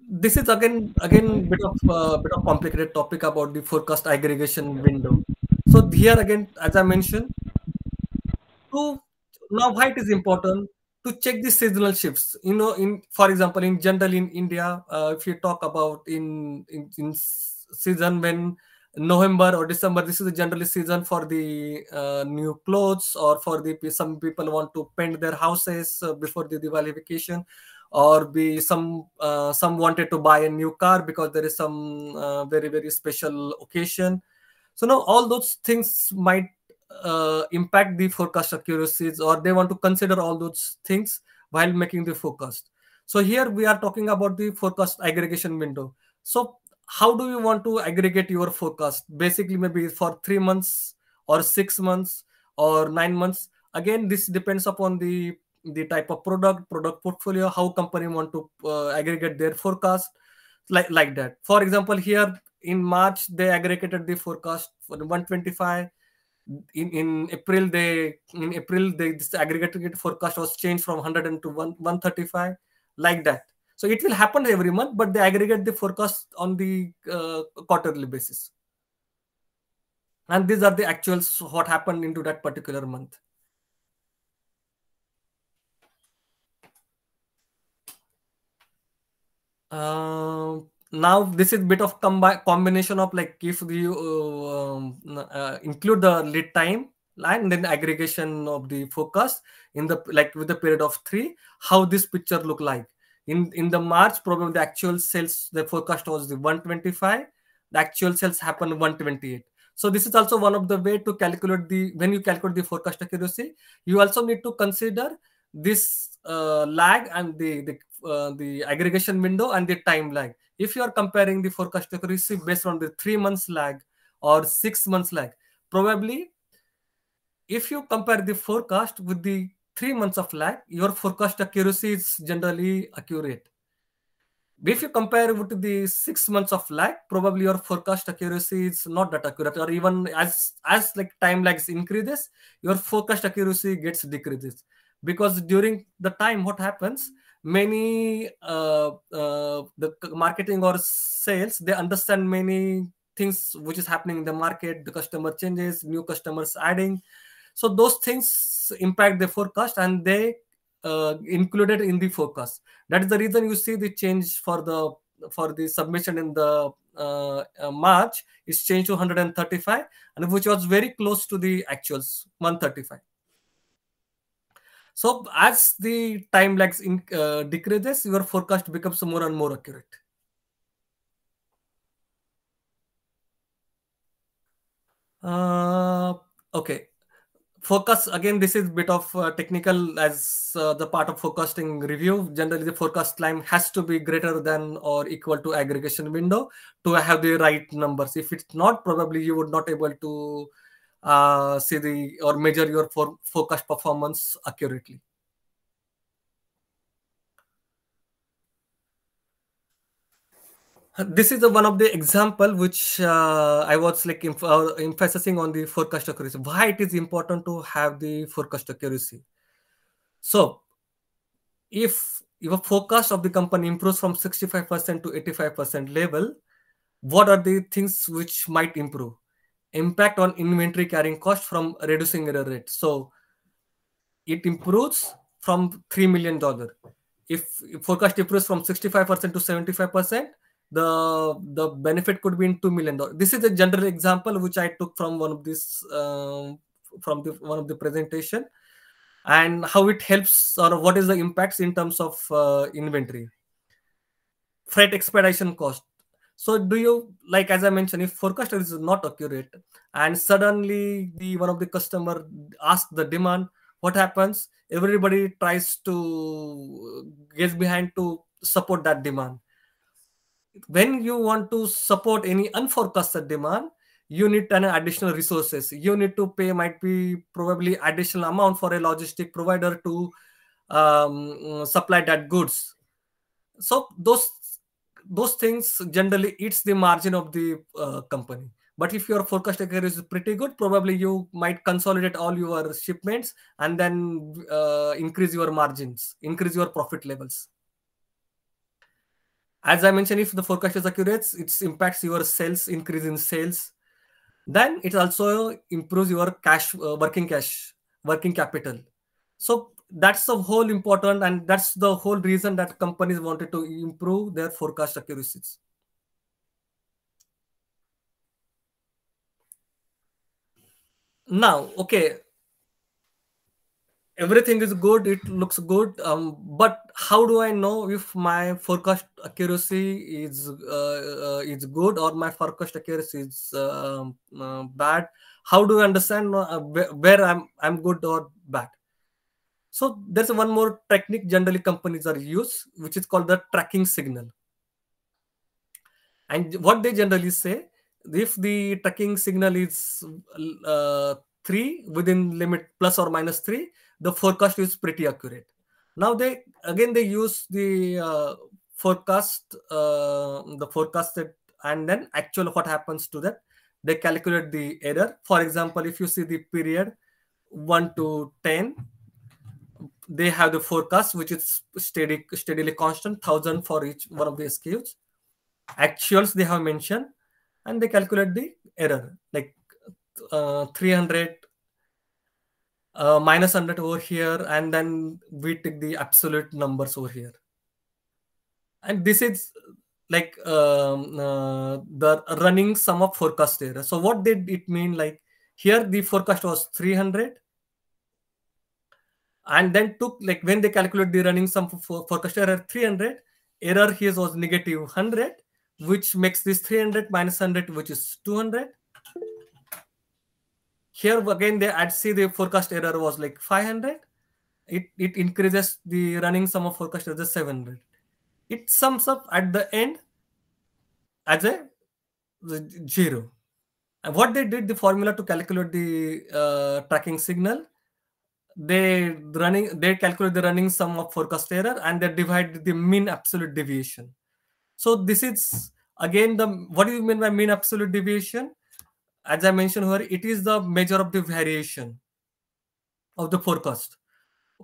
This is again bit of complicated topic about the forecast aggregation window. So here again, as I mentioned, now why it is important to check the seasonal shifts. For example, in general in India, if you talk about in season when November or December, this is generally season for the new clothes, or for some people want to paint their houses before the Diwali vacation, or some wanted to buy a new car because there is some very, very special occasion. So now all those things might impact the forecast accuracies, or they want to consider all those things while making the forecast. So here we are talking about the forecast aggregation window. So how do you want to aggregate your forecast? Basically, maybe for 3 months or 6 months or 9 months. Again, this depends upon the type of product portfolio, how company want to aggregate their forecast, like that. For example, here in March they aggregated the forecast for the 125. In April this aggregated forecast was changed from 100 to 135, like that. So it will happen every month, but they aggregate the forecast on the quarterly basis, and these are the actuals what happened into that particular month. Now this is bit of combination of, like, if you include the lead time and then aggregation of the forecast in the, like, with the period of 3, how this picture look like. In the March, probably the actual sales, the forecast was the 125, the actual sales happened 128. So this is also one of the way to calculate when you calculate the forecast accuracy, you also need to consider this lag and the aggregation window and the time lag. If you are comparing the forecast accuracy based on the 3 months lag or 6 months lag, probably if you compare the forecast with the 3 months of lag, your forecast accuracy is generally accurate. If you compare with the 6 months of lag, probably your forecast accuracy is not that accurate, or even as like time lags increases, your forecast accuracy gets decreases. Because during the time, what happens, many the marketing or sales, they understand many things which is happening in the market, the customer changes, new customers adding. So those things impact the forecast, and they included in the forecast. That is the reason you see the change for the submission in the March is changed to 135, and which was very close to the actuals 135. So as the time lags decreases, your forecast becomes more and more accurate. Okay. Focus, again, this is bit of technical, as the part of forecasting review. Generally, the forecast time has to be greater than or equal to aggregation window to have the right numbers. If it's not, probably you would not able to see or measure your forecast performance accurately. This is one of the example which I was like emphasizing on the forecast accuracy. Why it is important to have the forecast accuracy. So if your forecast of the company improves from 65% to 85% level, what are the things which might improve? Impact on inventory carrying cost from reducing error rate. So it improves from $3 million. If forecast improves from 65% to 75%, the benefit could be in $2 million. This is a general example which I took from one of this one of the presentation, and how it helps, or what is the impacts in terms of inventory. Freight expedition cost. So do you, like, as I mentioned, if forecast is not accurate and suddenly the one of the customer asks the demand, what happens? Everybody tries to get behind to support that demand. When you want to support any unforecasted demand, you need an additional resources. You need to pay, might be probably additional amount for a logistic provider to supply that goods. So those things generally eats the margin of the company. But if your forecast accuracy is pretty good, probably you might consolidate all your shipments and then increase your margins, increase your profit levels. As I mentioned, if the forecast is accurate, it impacts your sales, increase in sales. Then it also improves your working capital. So that's the whole important, and that's the whole reason that companies wanted to improve their forecast accuracies. Now, okay, everything is good, it looks good, but how do I know if my forecast accuracy is good or my forecast accuracy is bad? How do I understand where I'm good or bad? So there's one more technique generally companies are use, which is called the tracking signal. And what they generally say, if the tracking signal is 3 within limit plus or minus 3, the forecast is pretty accurate. Now they use the forecasted, and then actual what happens to that. They calculate the error. For example, if you see the period 1 to 10, they have the forecast which is steadily constant, 1,000 for each one of the SKUs. Actuals they have mentioned, and they calculate the error, like 300 minus 100 over here, and then we take the absolute numbers over here. And this is like the running sum of forecast error. So what did it mean? Like here the forecast was 300, and then took, like when they calculate the running sum for forecast error 300, error here was negative 100, which makes this 300 minus 100, which is 200. Here again they add, see the forecast error was like 500. It increases the running sum of forecast as a 700. It sums up at the end as a 0. And what they did, the formula to calculate the tracking signal, they calculate the running sum of forecast error, and they divide the mean absolute deviation. So this is again what do you mean by mean absolute deviation? As I mentioned here, it is the measure of the variation of the forecast.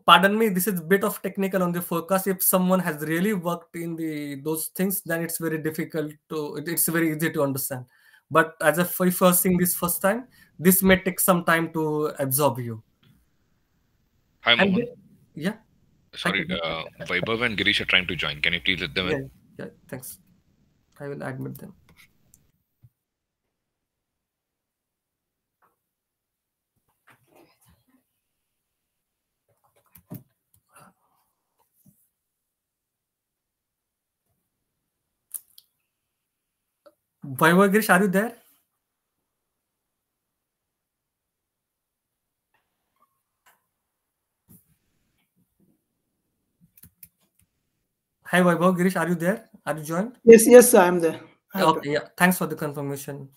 Pardon me, this is a bit of technical on the forecast. If someone has really worked in those things, then it's very difficult it's very easy to understand. But as if you're seeing this first time, this may take some time to absorb you. Hi, Mohan. Yeah. Sorry, Vaibhav and Girish are trying to join. Can you please let them in? Yeah, thanks. I will admit them. Vaibhav, Girish, are you there? Hi, Vaibhav, Girish, are you there? Are you joined? Yes, I am there. Okay, yeah. Thanks for the confirmation.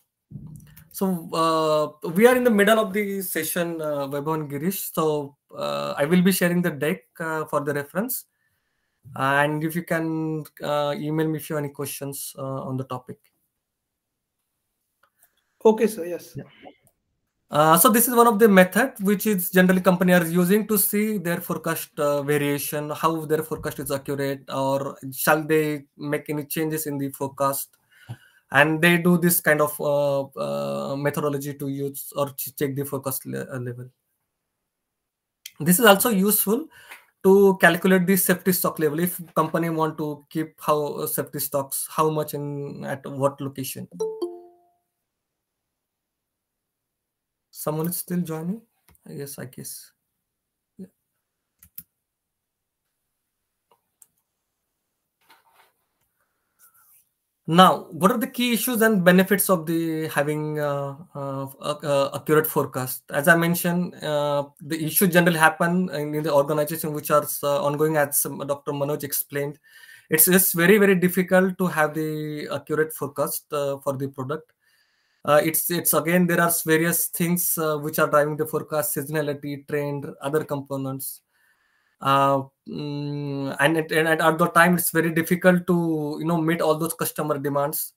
So we are in the middle of the session, Vaibhav and Girish. So I will be sharing the deck for the reference, and if you can email me if you have any questions on the topic. Okay, sir. Yes. Yeah. So this is one of the method which is generally company are using to see their forecast variation, how their forecast is accurate, or shall they make any changes in the forecast. And they do this kind of methodology to use or check the forecast level. This is also useful to calculate the safety stock level. If company want to keep how safety stocks, how much at what location. Someone is still joining? Yes, I guess. Yeah. Now, what are the key issues and benefits of the having accurate forecast? As I mentioned, the issues generally happen in the organization which are ongoing, as Dr. Manoj explained. It's just very, very difficult to have the accurate forecast for the product. It's again, there are various things which are driving the forecast: seasonality, trend, other components. And at the time it's very difficult to meet all those customer demands.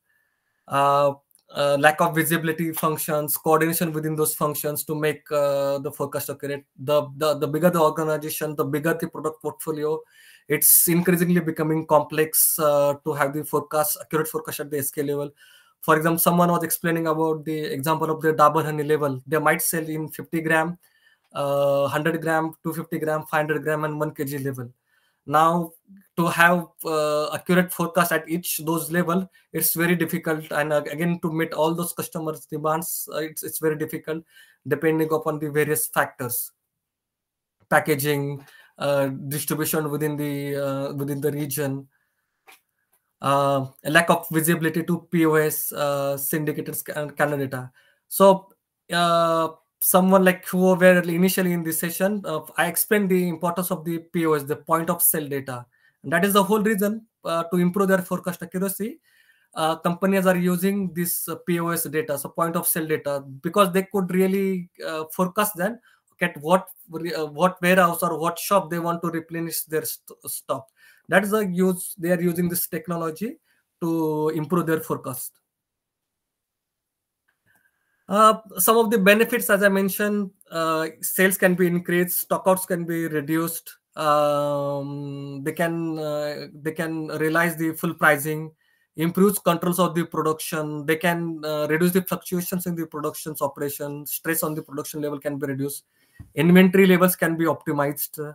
Lack of visibility functions, coordination within those functions to make the forecast accurate. The bigger the organization, the bigger the product portfolio, it's increasingly becoming complex to have the accurate forecast at the scale level. For example, someone was explaining about the example of the Dabur honey level. They might sell in 50 gram, 100 gram, 250 gram, 500 gram, and 1 kg level. Now, to have accurate forecast at each those level, it's very difficult. And again, to meet all those customers' demands, it's very difficult depending upon the various factors. packaging, distribution within the region, a lack of visibility to POS, syndicators, Canada. So someone like who were initially in this session, I explained the importance of the POS, the point of sale data. And that is the whole reason to improve their forecast accuracy. Companies are using this POS data, so point of sale data, because they could really forecast then at what warehouse or what shop they want to replenish their stock. That is the use they are using this technology to improve their forecast. Some of the benefits, as I mentioned, sales can be increased, stockouts can be reduced. They can realize the full pricing, improves controls of the production. They can reduce the fluctuations in the production's operation. Stress on the production level can be reduced. Inventory levels can be optimized.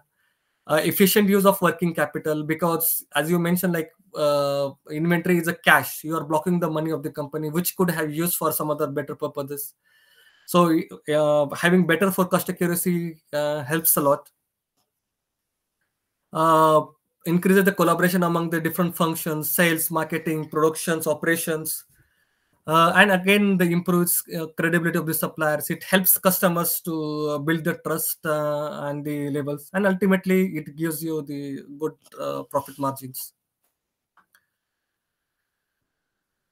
Efficient use of working capital, because as you mentioned, like inventory is a cash. You are blocking the money of the company, which could have used for some other better purposes. So having better forecast accuracy helps a lot. Increases the collaboration among the different functions: sales, marketing, productions, operations. And again, the improves credibility of the suppliers. It helps customers to build the trust and the levels, and ultimately it gives you the good profit margins.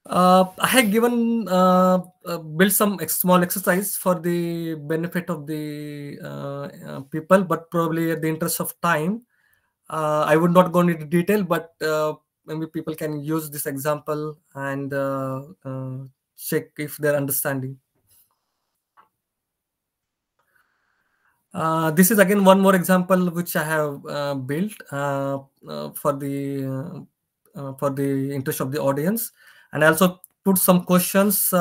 I have given built some small exercise for the benefit of the people, but probably at the interest of time, I would not go into detail, but maybe people can use this example and check if they're understanding. This is again one more example which I have built for the interest of the audience, and I also put some questions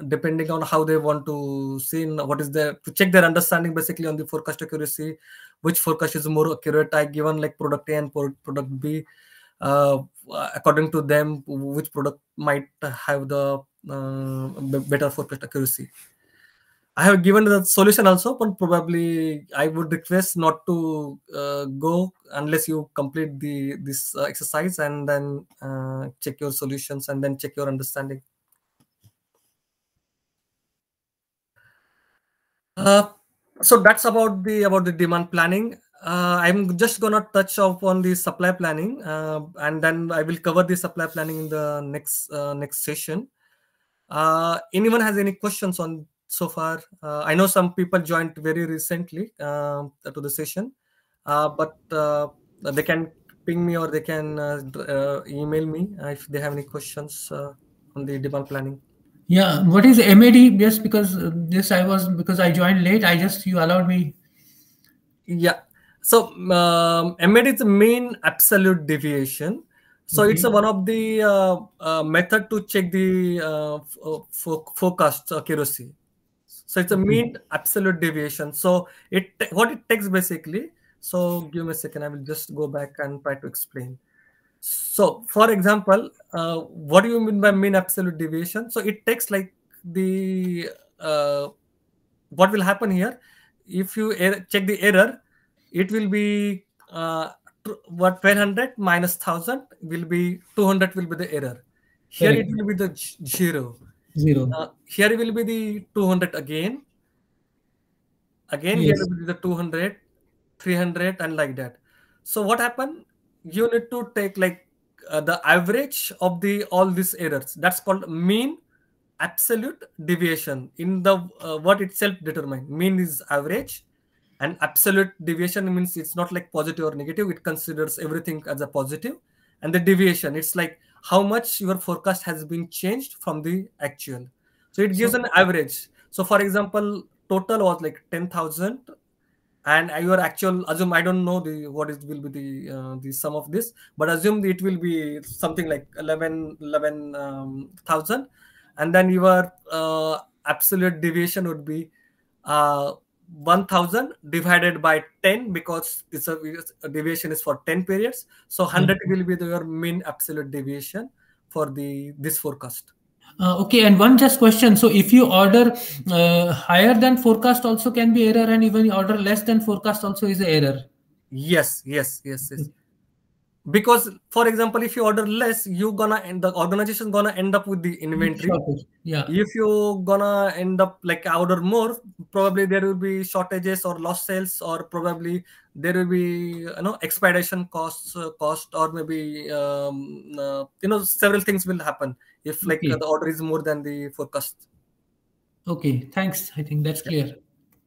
depending on how they want to see what is their, to check their understanding basically on the forecast accuracy, which forecast is more accurate. I given like product A and product B. According to them, which product might have the better forecast accuracy. I have given the solution also, but probably I would request not to go unless you complete this exercise and then check your solutions and then check your understanding. So that's about the demand planning. I'm just gonna touch upon the supply planning, and then I will cover the supply planning in the next session. Anyone has any questions on so far? I know some people joined very recently to the session, but they can ping me or they can email me if they have any questions on the demand planning. Yeah, what is MAD? Just because because I joined late, you allowed me. Yeah, so MAD is the mean absolute deviation. So it's one of the method to check the forecast accuracy. So it's a mean absolute deviation. So what it takes basically. So give me a second. I will just go back and try to explain. So for example, what do you mean by mean absolute deviation? So it takes like the what will happen here if you check the error, it will be what 1200 minus 1000 will be 200 will be the error. Here it will be the zero. Here it will be the 200 again. Again, yes. Here will be the 200, 300 and like that. So what happened? You need to take like the average of all these errors. That's called mean absolute deviation. In the what itself determined. Mean is average, and absolute deviation means it's not like positive or negative. It considers everything as a positive. And the deviation, it's like how much your forecast has been changed from the actual. So it gives an average. So for example, total was like 10,000, and your actual, assume, I don't know will be the sum of this, but assume it will be something like 11,000, and then your absolute deviation would be 1,000 divided by 10, because it's a deviation is for 10 periods. So 100 will be your mean absolute deviation for this forecast. Okay, and one just question. So if you order higher than forecast also can be error, and even order less than forecast also is a error. Yes, yes, yes, yes. Because for example, if you order less, you gonna end, the organization gonna end up with the inventory. Shortage. Yeah. If you gonna end up like order more, probably there will be shortages or lost sales, or probably there will be expedition costs, or maybe several things will happen if like Okay. the order is more than the forecast. Okay. Thanks. I think that's clear.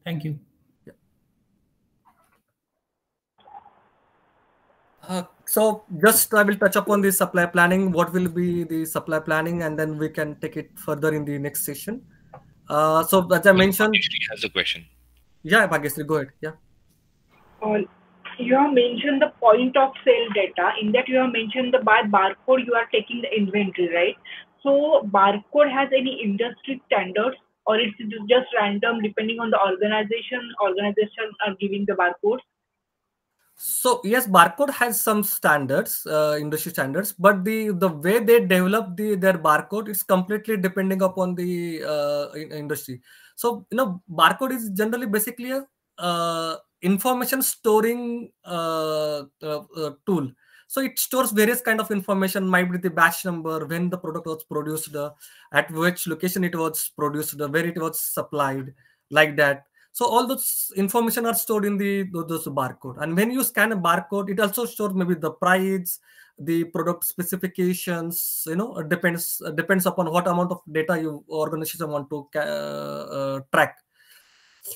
Thank you. So just I will touch upon the supply planning. What will be the supply planning, and then we can take it further in the next session. So as I mentioned, Bhagyashree has a question. Yeah, Bhagyashree, go ahead. Yeah. You have mentioned the point of sale data. In that, you have mentioned the by barcode you are taking the inventory, right? So barcode has any industry standards, or it's just random depending on the organization? Organization are giving the barcodes. So yes, barcode has some standards, industry standards, but the way they develop their barcode is completely depending upon the industry. So barcode is generally basically a information storing tool. So it stores various kind of information, might be the batch number, when the product was produced, at which location it was produced, where it was supplied, like that. So all those information are stored in those barcode, and when you scan a barcode, it also stores maybe the price, the product specifications. It depends upon what amount of data you organization want to track.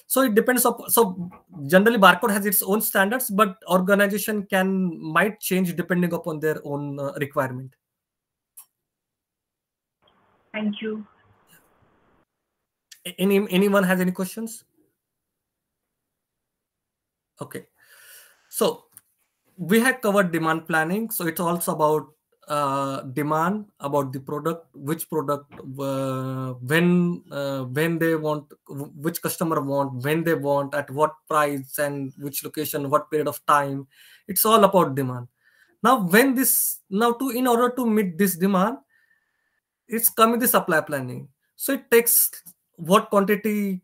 So it depends upon. So generally, barcode has its own standards, but organization might change depending upon their own requirement. Thank you. Anyone has any questions? Okay, so we had covered demand planning. So it's also about demand, about the product, which product, when they want, which customer want, when they want, at what price, and which location, what period of time. It's all about demand. Now, in order to meet this demand, it's coming the supply planning. So it takes what quantity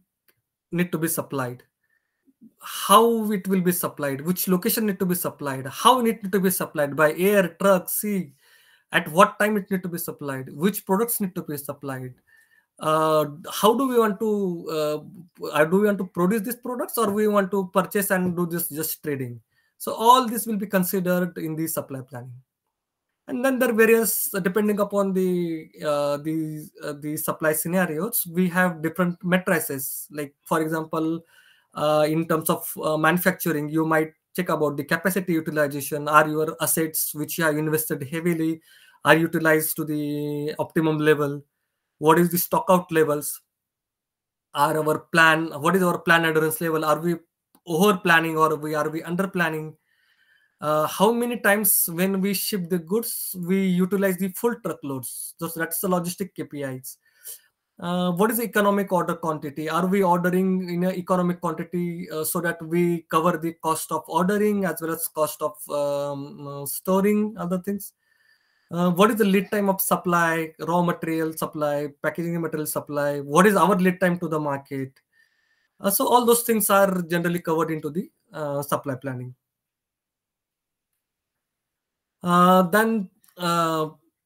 need to be supplied, how it will be supplied, which location need to be supplied, how it need to be supplied, by air, truck, sea, at what time it need to be supplied, which products need to be supplied, how do we want to produce these products, or we want to purchase and do this just trading. So all this will be considered in the supply planning. And then there are various, depending upon the supply scenarios, we have different matrices. Like for example, in terms of manufacturing, you might check about the capacity utilization. Are your assets which you have invested heavily are utilized to the optimum level? What is the stock out levels? What is our plan adherence level? Are we over planning, or are we under planning? How many times when we ship the goods we utilize the full truckloads? That's the logistic KPIs. What is the economic order quantity? Are we ordering in an economic quantity so that we cover the cost of ordering as well as cost of storing other things? What is the lead time of supply, raw material supply, packaging material supply? What is our lead time to the market? So all those things are generally covered into the supply planning. Then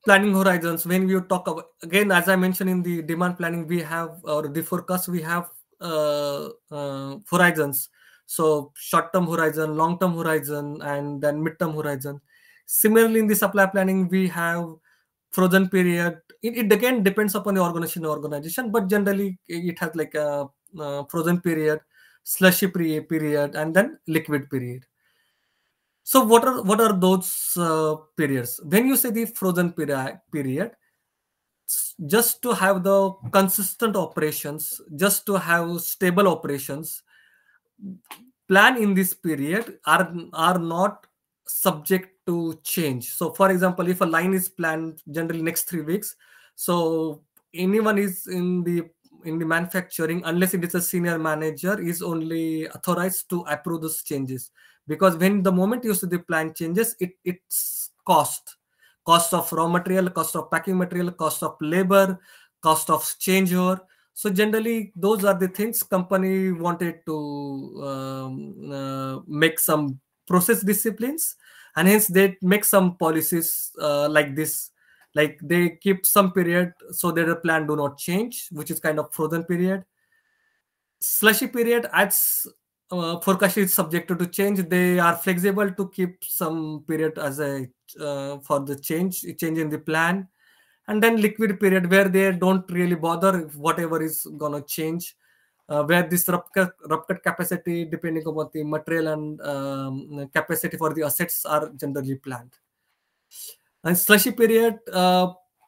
planning horizons. When we talk about, again, as I mentioned in the demand planning, we have, or the forecast, we have horizons. So short-term horizon, long-term horizon, and then mid-term horizon. Similarly, in the supply planning, we have frozen period. It again depends upon the organization, but generally it has like a frozen period, slushy period, and then liquid period. So what are those periods? When you say the frozen period, just to have the consistent operations, just to have stable operations, plan in this period are not subject to change. So for example, if a line is planned generally next 3 weeks, so anyone is in the manufacturing, unless it is a senior manager, is only authorized to approve those changes. Because when the moment you see the plan changes, it's cost of raw material, cost of packing material, cost of labor, cost of changeover. So generally, those are the things company wanted to make some process disciplines, and hence they make some policies like this. Like they keep some period so that the plan do not change, which is kind of frozen period. Slushy period, as forecast is subjected to change, they are flexible to keep some period as a for the change in the plan. And then liquid period, where they don't really bother if whatever is gonna change, where this rough cut capacity depending upon the material and capacity for the assets are generally planned. And slushy period,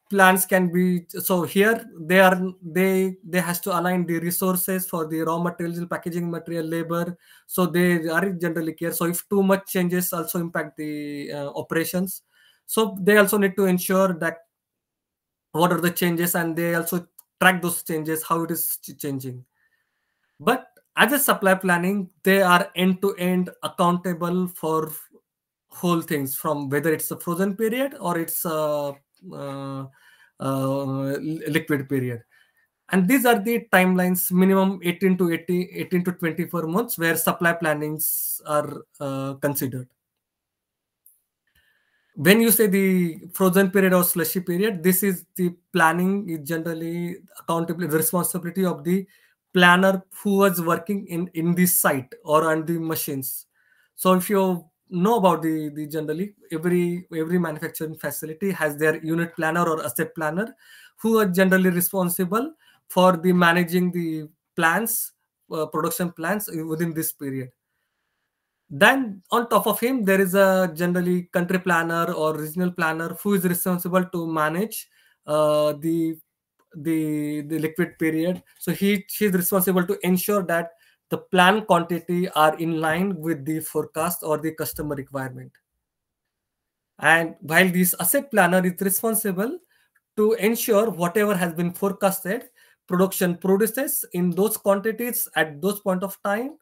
plans can be, so here they has to align the resources for the raw materials, packaging material, labor, so they are generally care. So if too much changes also impact the operations, so they also need to ensure that what are the changes, and they also track those changes, how it is changing. But as a supply planning, they are end to end accountable for whole things, from whether it's a frozen period or it's a liquid period. And these are the timelines, minimum 18 to 24 months, where supply plannings are considered. When you say the frozen period or slushy period, this is the planning is generally accountability, the responsibility of the planner who was working in this site or on the machines. So if you know about the generally every manufacturing facility has their unit planner or asset planner, who are generally responsible for the managing the plans, production plans within this period. Then on top of him, there is a generally country planner or regional planner who is responsible to manage the liquid period. So she is responsible to ensure that the planned quantity are in line with the forecast or the customer requirement. And while this asset planner is responsible to ensure whatever has been forecasted, production produces in those quantities at those point of time,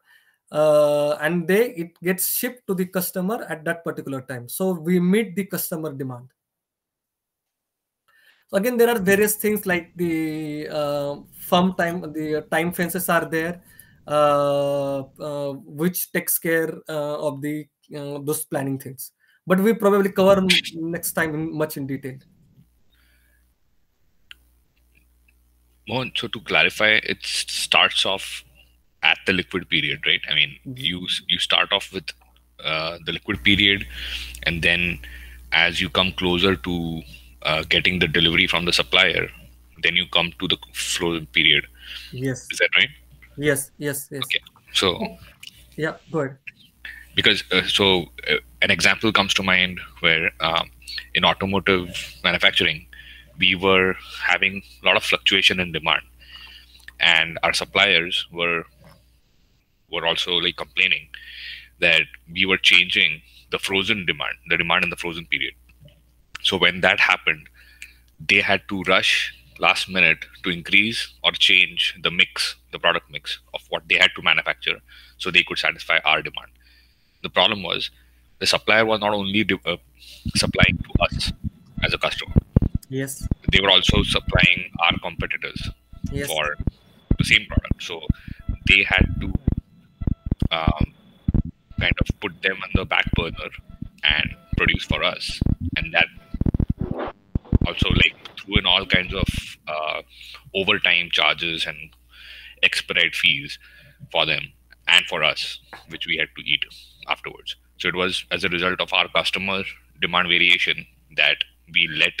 and it gets shipped to the customer at that particular time. So we meet the customer demand. So again, there are various things like the firm time, the time fences are there, which takes care of the those planning things. But we probably cover next time much in detail. Mohan, so to clarify, it starts off at the liquid period, right? I mean, you start off with the liquid period, and then as you come closer to getting the delivery from the supplier, then you come to the frozen period. Yes. Is that right? Yes. Okay. So yeah, go ahead. Because an example comes to mind where in automotive manufacturing, we were having a lot of fluctuation in demand, and our suppliers were also like complaining that we were changing the frozen demand, the demand in the frozen period. So when that happened, they had to rush last minute to increase or change the mix, the product mix of what they had to manufacture, so they could satisfy our demand. The problem was the supplier was not only supplying to us as a customer. Yes. They were also supplying our competitors for the same product. So they had to kind of put them on the back burner and produce for us. And that also like threw in all kinds of overtime charges and expedite fees for them and for us, which we had to eat afterwards. So it was as a result of our customer demand variation that we let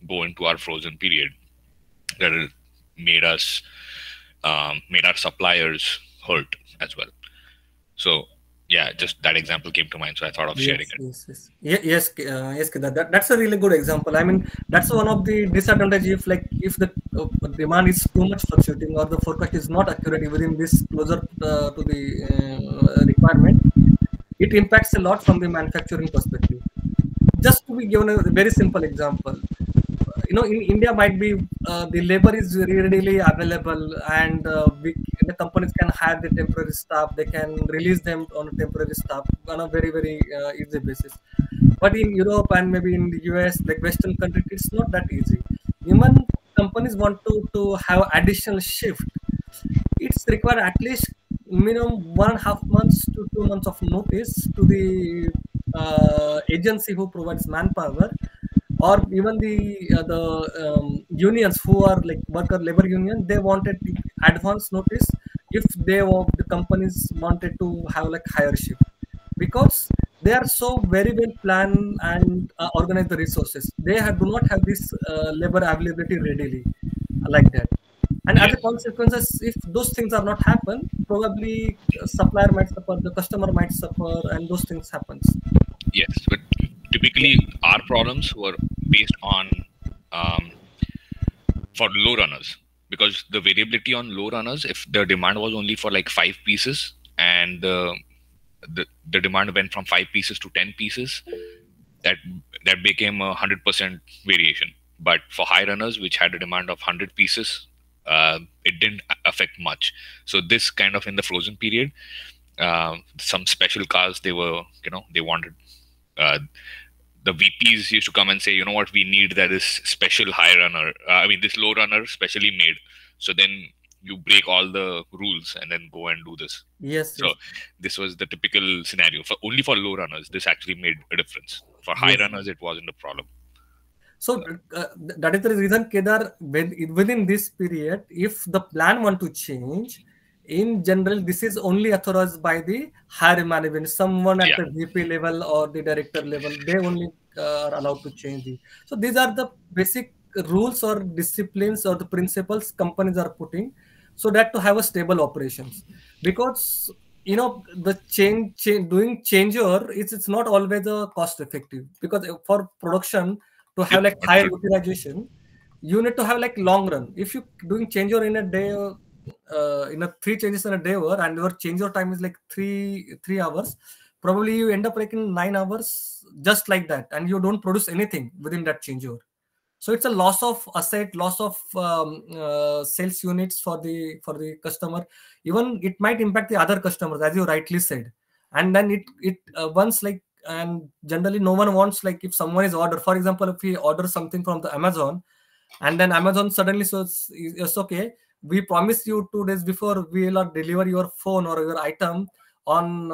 go into our frozen period that made us made our suppliers hurt as well. So yeah, just that example came to mind, so I thought of sharing it. Yes, Kedar, that's a really good example. I mean, that's one of the disadvantages if the demand is too much fluctuating or the forecast is not accurate within this closer to the requirement. It impacts a lot from the manufacturing perspective. Just to be given a very simple example, in India might be the labor is readily available, and the companies can hire the temporary staff. They can release them on a temporary staff on a very easy basis. But in Europe and maybe in the US, like Western countries, it's not that easy. Even companies want to have additional shift, it's required at least minimum 1.5 months to 2 months of notice to the agency who provides manpower, or even the unions who are like worker labor union. They wanted the advance notice if the companies wanted to have like higher shift, because they are so very well planned and organize the resources. They do not have this labor availability readily like that. And as a consequences, if those things are not happen, probably supplier might suffer, the customer might suffer, and those things happens. Yes, but typically our problems were based on for low runners, because the variability on low runners, if the demand was only for like 5 pieces and the demand went from 5 pieces to 10 pieces, that became 100% variation. But for high runners, which had a demand of 100 pieces, it didn't affect much. So this kind of in the frozen period, some special cars, they were, they wanted, the VPs used to come and say, you know what, we need that is special high runner, this low runner specially made. So then you break all the rules and then go and do this. Yes. So this was the typical scenario. For only for low runners, this actually made a difference. For high runners, it wasn't a problem. So that is the reason, Kedar, within this period, if the plan want to change, in general, this is only authorized by the higher management, someone at the VP level or the director level. They only are allowed to change it. So these are the basic rules or disciplines or the principles companies are putting, so that to have a stable operations. Because the doing changeover, it's not always a cost effective, because for production to have like higher utilization, you need to have like long run. If you doing changeover in a day, 3 changes in a day, and your changeover time is like 3 hours, probably you end up like in 9 hours just like that, and you don't produce anything within that changeover. So it's a loss of asset, loss of sales units for the customer. Even it might impact the other customers, as you rightly said. And then it once like, and generally no one wants, like if someone is ordered, for example, if we order something from the Amazon, and then Amazon suddenly says, it's okay, we promise you 2 days before we will deliver your phone or your item on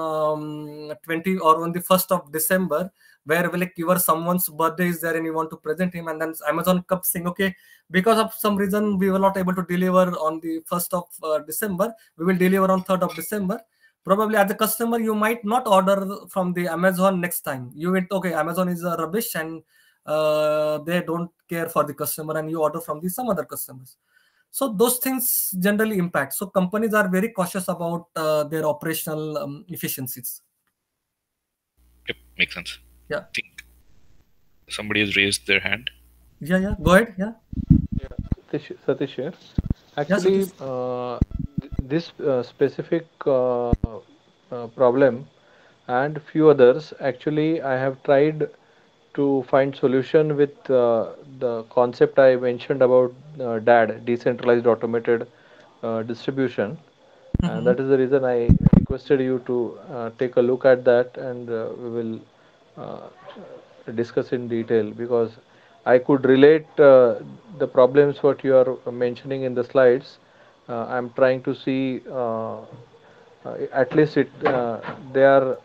20 or on the 1st of December, where like your someone's birthday is there and you want to present him, and then Amazon comes saying, okay, because of some reason we were not able to deliver on the 1st of December, we will deliver on 3rd of December. Probably as a customer, you might not order from the Amazon next time. You went, okay, Amazon is rubbish and they don't care for the customer, and you order from some other customers. So those things generally impact. So companies are very cautious about their operational efficiencies. Yep, makes sense. Yeah. I think somebody has raised their hand. Yeah. Go ahead. Yeah. Satish here. Actually, this specific problem and few others, actually, I have tried to find solution with the concept I mentioned about DAD, decentralized automated distribution. And that is the reason I requested you to take a look at that, and we will discuss in detail, because I could relate the problems what you are mentioning in the slides. I'm trying to see at least they are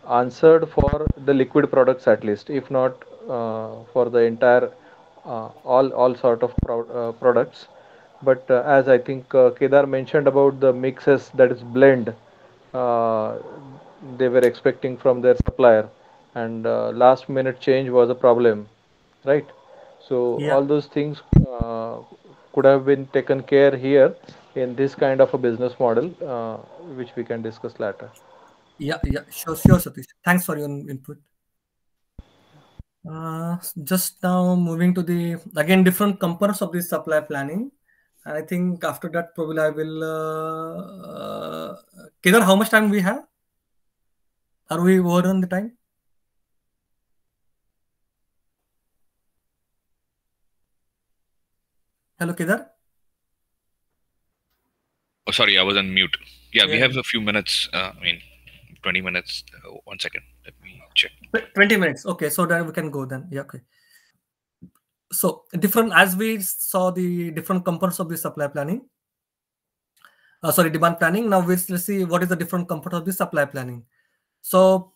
answered for the liquid products, at least, if not for the entire all sort of products. But as I think Kedar mentioned about the mixes, that is blend, they were expecting from their supplier, and last minute change was a problem, right? So all those things could have been taken care here in this kind of a business model, which we can discuss later. Yeah, sure, Satish. Thanks for your input. Just now moving to the again different components of the supply planning. I think after that probably I will. Kedar, how much time we have? Are we over on the time? Hello, Kedar. Oh, sorry, I was on mute. Yeah, we have a few minutes. 20 minutes. 1 second. Let me check. 20 minutes. Okay, so then we can go then. Yeah, okay. So different, as we saw the different components of the supply planning, demand planning. Now let's see what is the different component of the supply planning. So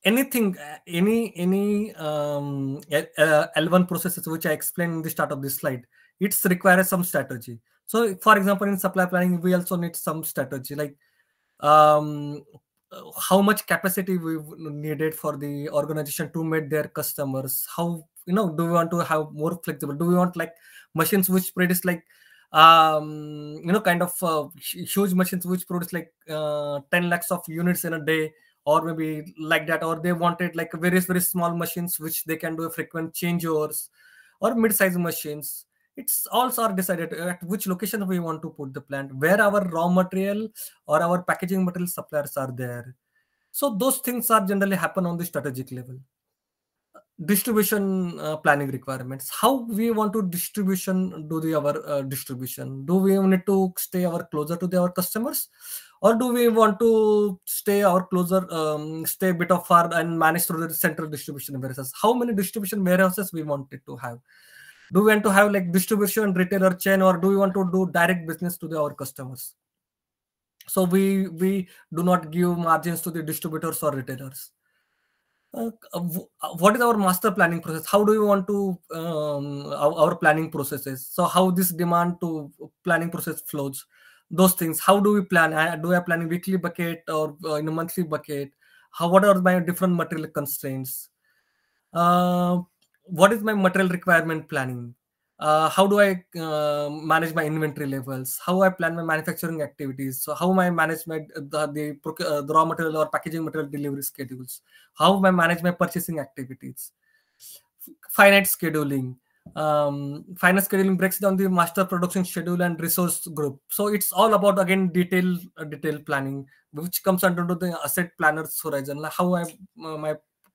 anything, any L1 processes which I explained in the start of this slide, it's requires some strategy. So for example, in supply planning, we also need some strategy, like how much capacity we needed for the organization to meet their customers. How, do we want to have more flexible? Do we want like machines which produce like kind of huge machines which produce like 10 lakhs of units in a day, or maybe like that, or they wanted like very small machines which they can do frequent changeovers, or mid-sized machines. It's also are decided at which location we want to put the plant, where our raw material or our packaging material suppliers are there. So those things are generally happen on the strategic level. Distribution planning requirements, how we want to distribution, our distribution. Do we need to stay our closer to our customers, or do we want to stay our closer, stay a bit of far and manage through the central distribution warehouses? How many distribution warehouses we wanted to have? Do we want to have like distribution retailer chain, or do we want to do direct business to our customers? So we do not give margins to the distributors or retailers. What is our master planning process? How do we want to our planning processes? So how this demand to planning process flows, those things. How do we plan? Do I plan in weekly bucket or in a monthly bucket? What are my different material constraints? What is my material requirement planning? How do I manage my inventory levels? How I plan my manufacturing activities? So how I manage my the raw material or packaging material delivery schedules? How I manage my purchasing activities? Finite scheduling. Finite scheduling breaks down the master production schedule and resource group. So it's all about, again, detail planning, which comes under the asset planner's horizon. Like how I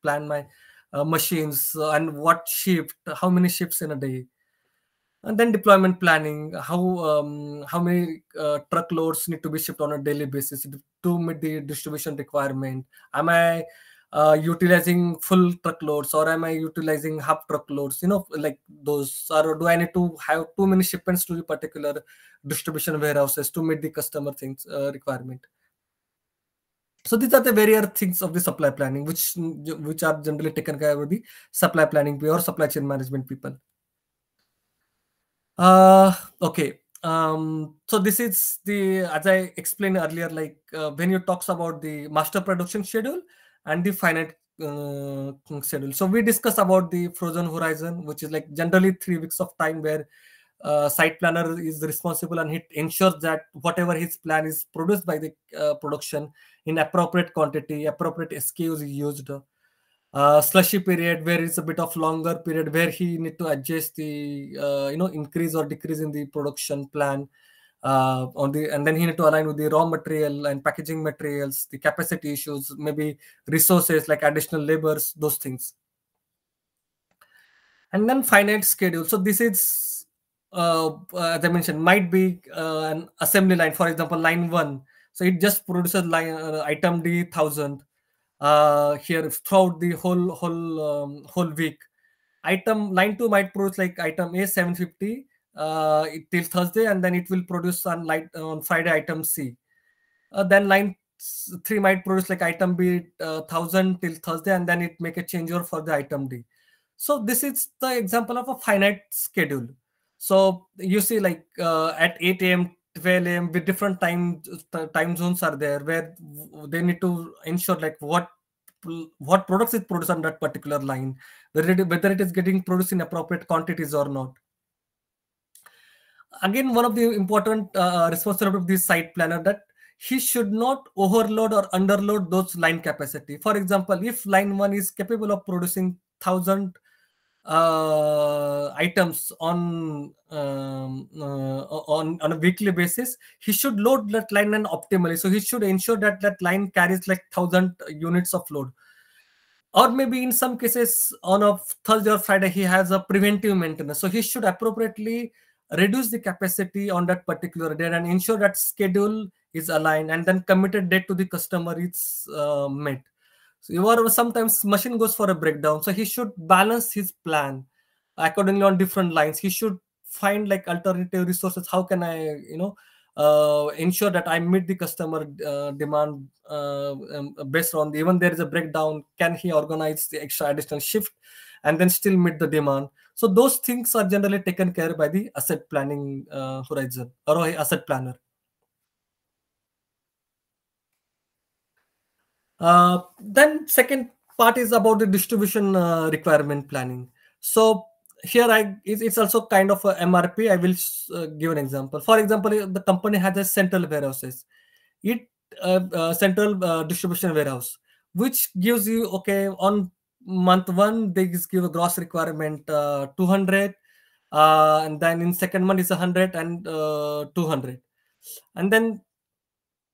plan my machines and what shift, how many shifts in a day. And then deployment planning, how many truckloads need to be shipped on a daily basis to meet the distribution requirement. Am I utilizing full truckloads, or am I utilizing half truckloads? Like those. Or do I need to have too many shipments to the particular distribution warehouses to meet the customer things requirement? So these are the various things of the supply planning, which are generally taken care of by the supply planning or supply chain management people. Okay. So this is as I explained earlier, like when you talks about the master production schedule and the finite schedule. So we discuss about the frozen horizon, which is like generally 3 weeks of time, where site planner is responsible and he ensures that whatever his plan is produced by the production in appropriate quantity, appropriate SKUs is used. Slushy period, where it's a bit of longer period, where he need to adjust the increase or decrease in the production plan and then he need to align with the raw material and packaging materials, the capacity issues, maybe resources like additional labors, those things. And then finite schedule. So this is as I mentioned, might be an assembly line, for example, line 1. So it just produces item D 1000 here throughout the whole week. Line 2 might produce like item A 750 till Thursday, and then it will produce on Friday item C. Then line 3 might produce like item B 1000 till Thursday, and then it make a changeover for the item D. So this is the example of a finite schedule. So you see, like at 8 a.m. 12 a.m. with different time zones are there, where they need to ensure like what products is produced on that particular line, whether it is getting produced in appropriate quantities or not. Again, one of the important responsibility of this site planner, that he should not overload or underload those line capacity. For example, if line 1 is capable of producing 1000 items on a weekly basis, he should load that line optimally. So he should ensure that that line carries like 1000 units of load. Or maybe in some cases on a Thursday or Friday he has a preventive maintenance, so he should appropriately reduce the capacity on that particular day and ensure that schedule is aligned, and then committed date to the customer is met. So sometimes machine goes for a breakdown, so he should balance his plan accordingly on different lines. He should find like alternative resources. How can I, ensure that I meet the customer demand based on even there is a breakdown? Can he organize the extra additional shift and then still meet the demand? So those things are generally taken care by the asset planning horizon or asset planner. Then second part is about the distribution requirement planning. So here it's also kind of a MRP. I will give an example. For example, the company has a central warehouses. It central distribution warehouse, which gives you, okay, on month one they give a gross requirement 200, and then in second month it's 100 and 200, and then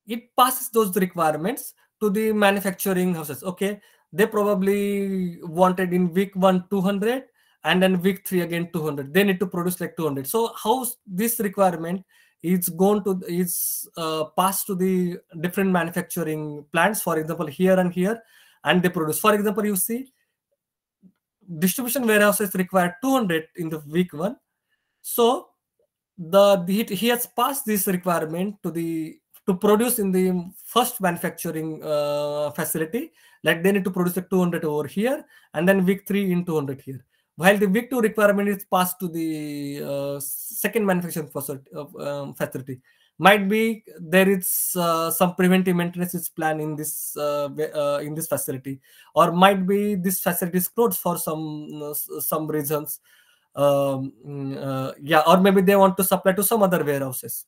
it passes those requirements to the manufacturing houses. Okay, they probably wanted in week 1 200, and then week 3 again 200. They need to produce like 200. So how this requirement is going to passed to the different manufacturing plants, for example here and here, and they produce. For example, you see distribution warehouses require 200 in the week 1. So he has passed this requirement to produce in the first manufacturing facility. Like they need to produce like 200 over here, and then week 3 in 200 here. While the week 2 requirement is passed to the second manufacturing facility. Might be there is some preventive maintenance is planned in this facility, or might be this facility is closed for some reasons. Or maybe they want to supply to some other warehouses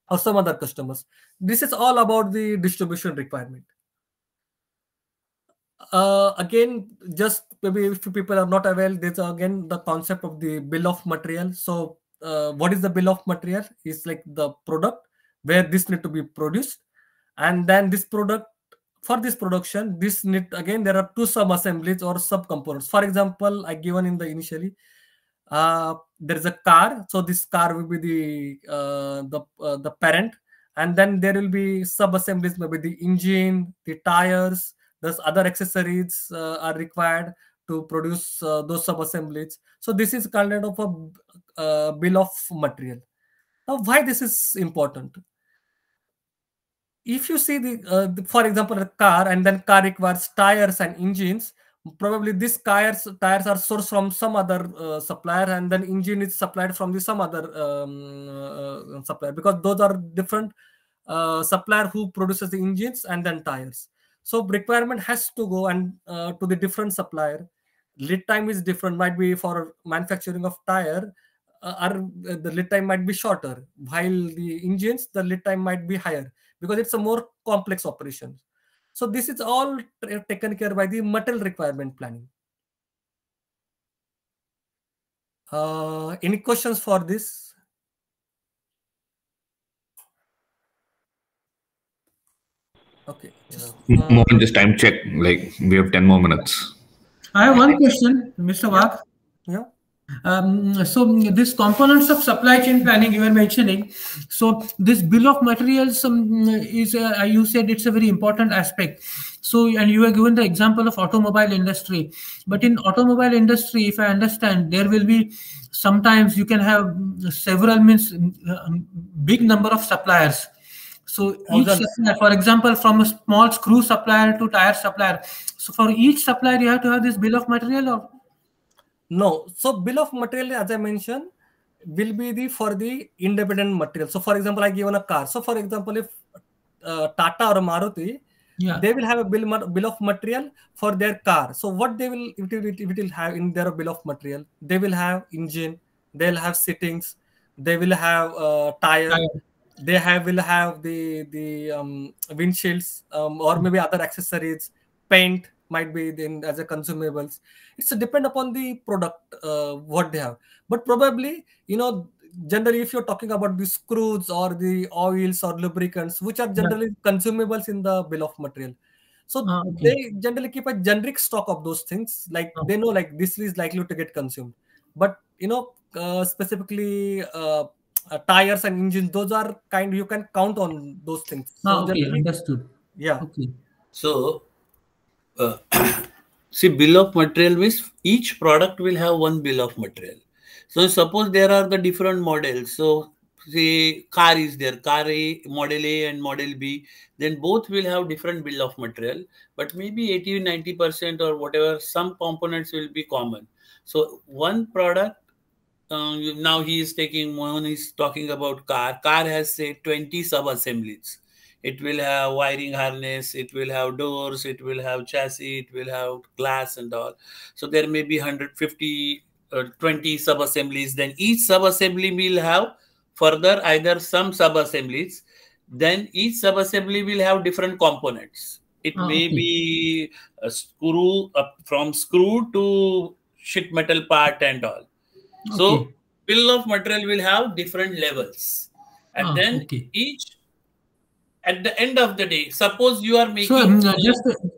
or some other customers. This is all about the distribution requirement. Again, just maybe if people are not aware, there's again the concept of the bill of material. So what is the bill of material? Is like the product where this need to be produced, and then this product, for this production, this need, again there are 2 sub assemblies or sub components. For example, I given in the initially, there is a car. So this car will be the parent, and then there will be sub assemblies, maybe the engine, the tires, those other accessories are required to produce those sub assemblies. So this is kind of a bill of material. Now why this is important? If you see for example, a car, and then car requires tires and engines, probably these tires are sourced from some other supplier, and then engine is supplied from some other supplier, because those are different supplier who produces the engines and then tires. So requirement has to go and to the different supplier. Lead time is different. Might be for manufacturing of tire, the lead time might be shorter, while the engines, the lead time might be higher, because it's a more complex operation. So this is all taken care by the material requirement planning. Any questions for this? Okay. Just time check. Like we have 10 more minutes. I have one question, Mr. Wagh. Yeah. So this components of supply chain planning you were mentioning, so this bill of materials is you said it's a very important aspect. So, and you were given the example of automobile industry, but in automobile industry, if I understand, there will be sometimes you can have several big number of suppliers. So each supplier, for example, from a small screw supplier to tire supplier, so for each supplier you have to have this bill of material, or no? So bill of material, as I mentioned, will be for the independent material. So for example, I given a car. So for example, if Tata or Maruti, they will have a bill of material for their car. So what they will, it will have in their bill of material, they will have engine, they will have seatings, they will have tire, they will have the windshields, or maybe other accessories, paint might be then as a consumables. It's a depend upon the product what they have. But probably, generally if you're talking about the screws or the oils or lubricants, which are generally consumables in the bill of material, so they generally keep a generic stock of those things. Like they know like this is likely to get consumed. But specifically tires and engines, those are you can count on those things. So understood. Yeah. Okay. So See, bill of material means each product will have one bill of material. So suppose there are the different models. So say car is there, car A, model A and model B, then both will have different bill of material, but maybe 80-90% or whatever, some components will be common. So one product, now he is taking one, is talking about car. Car has say 20 sub assemblies. It will have wiring harness, it will have doors, it will have chassis, it will have glass and all. So there may be 150 20 sub assemblies. Then each sub assembly will have further either some sub assemblies. Then each sub assembly will have different components. It may be a screw, from screw to sheet metal part and all. So bill of material will have different levels, and then each, at the end of the day, suppose you are making. So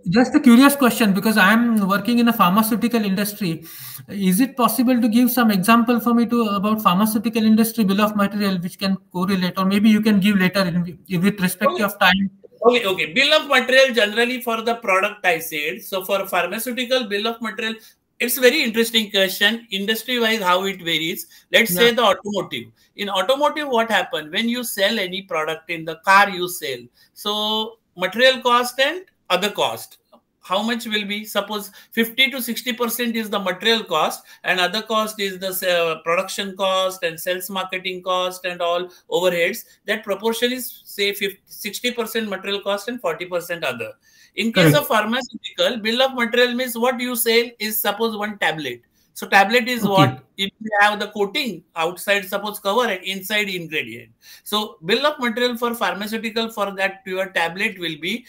just a curious question, because I am working in a pharmaceutical industry. Is it possible to give some example for me about pharmaceutical industry bill of material which can correlate, or maybe you can give later with respect of time? Okay. Bill of material generally for the product I said. So for pharmaceutical bill of material, it's a very interesting question. Industry-wise, how it varies. Let's say the automotive. In automotive, what happens when you sell any product in the car you sell? So material cost and other cost. How much will be? Suppose 50 to 60% is the material cost, and other cost is the production cost and sales marketing cost and all overheads. That proportion is say 60% material cost and 40% other. In case of pharmaceutical, bill of material means what you sell is suppose one tablet. So tablet is what? If you have the coating outside, suppose cover, and inside ingredient. So bill of material for pharmaceutical for that your tablet will be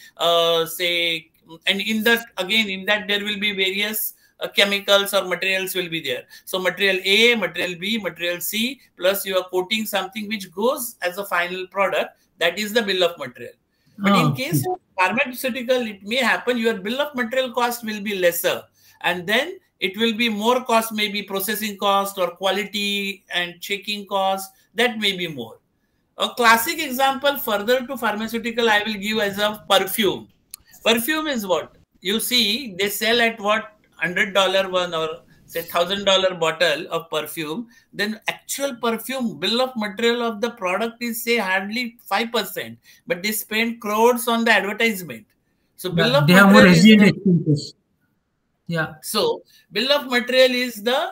say, and in that again in that there will be various chemicals or materials will be there. So material A, material B, material C, plus you are coating something which goes as a final product. That is the bill of material. But in case of pharmaceutical, it may happen your bill of material cost will be lesser, and then it will be more cost, maybe processing cost or quality and checking cost, that may be more. A classic example further to pharmaceutical I will give as a perfume. Perfume is what? You see, they sell at what? $100 one or say $1,000 bottle of perfume. Then actual perfume bill of material of the product is say hardly 5%, but they spend crores on the advertisement. So bill of material is so bill of material is the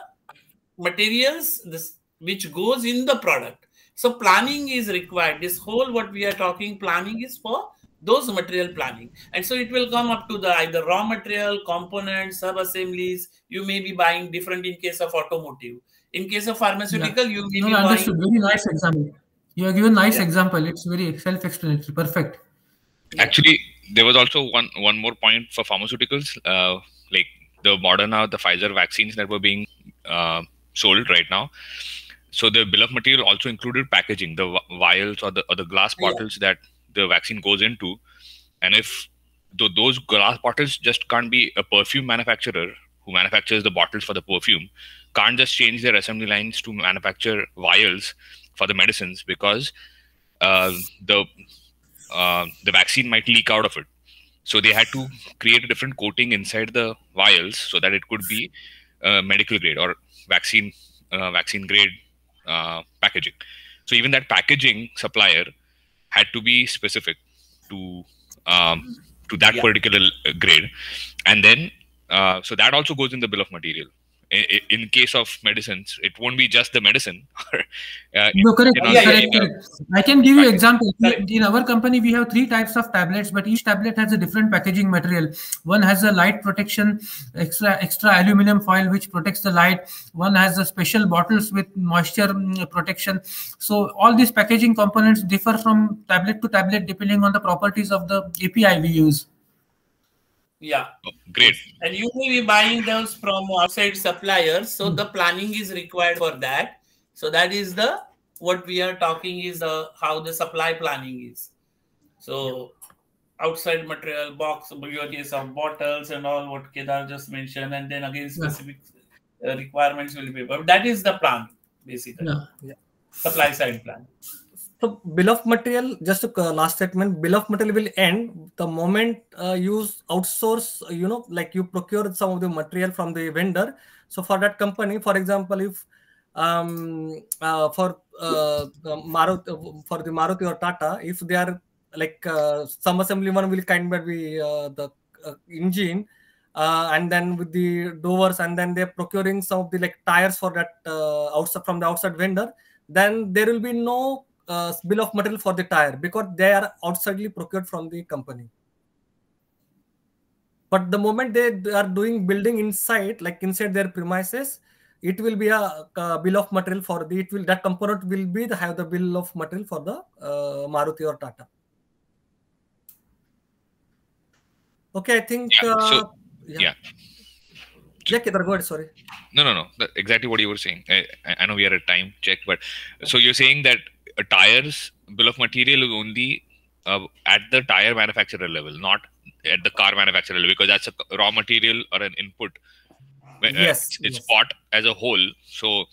materials which goes in the product. So planning is required. This whole what we are talking planning is for those material planning, and so it will come up to the either raw material, components, sub assemblies. You may be buying different in case of automotive. In case of pharmaceutical, you may be buying. Very nice example. You have given nice example. It's very self-explanatory. Perfect. Actually, there was also one more point for pharmaceuticals, like the Moderna, the Pfizer vaccines that were being sold right now. So the bill of material also included packaging, the vials or the glass bottles that the vaccine goes into. And if those glass bottles just can't be a perfume manufacturer who manufactures the bottles for the perfume, can't just change their assembly lines to manufacture vials for the medicines, because the vaccine might leak out of it. So they had to create a different coating inside the vials so that it could be medical grade or vaccine grade packaging. So even that packaging supplier had to be specific to that particular grade, and then so that also goes in the bill of material. In case of medicines, it won't be just the medicine. No, correct. I can give you an example. In our company, we have 3 types of tablets, but each tablet has a different packaging material. One has a light protection, extra aluminum foil which protects the light. One has a special bottles with moisture protection. So all these packaging components differ from tablet to tablet depending on the properties of the API we use. Yeah. Oh, great. And you may be buying those from outside suppliers. So the planning is required for that. So that is what we are talking is how the supply planning is. So outside material, box, your case of bottles and all what Kedar just mentioned, and then again specific requirements will be. But that is the plan basically. Supply side plan. So bill of material, just a last statement, bill of material will end the moment you outsource, like you procure some of the material from the vendor. So for that company, for example, if for the Maruti or Tata, if they are like some assembly one will kind of be the engine, and then with the doors, and then they're procuring some of the like tires for that outside from the outside vendor, then there will be no bill of material for the tire because they are outsidely procured from the company. But the moment they are doing building inside, like inside their premises, it will be a bill of material for the, that component will be have the bill of material for the Maruti or Tata. Okay, I think. Yeah. Yeah, Kedar, go ahead. Sorry. No. Exactly what you were saying. I know we are at time check, but so you're saying that tires bill of material is only at the tire manufacturer level, not at the car manufacturer level, because that's a raw material or an input. Yes, it's bought as a whole. So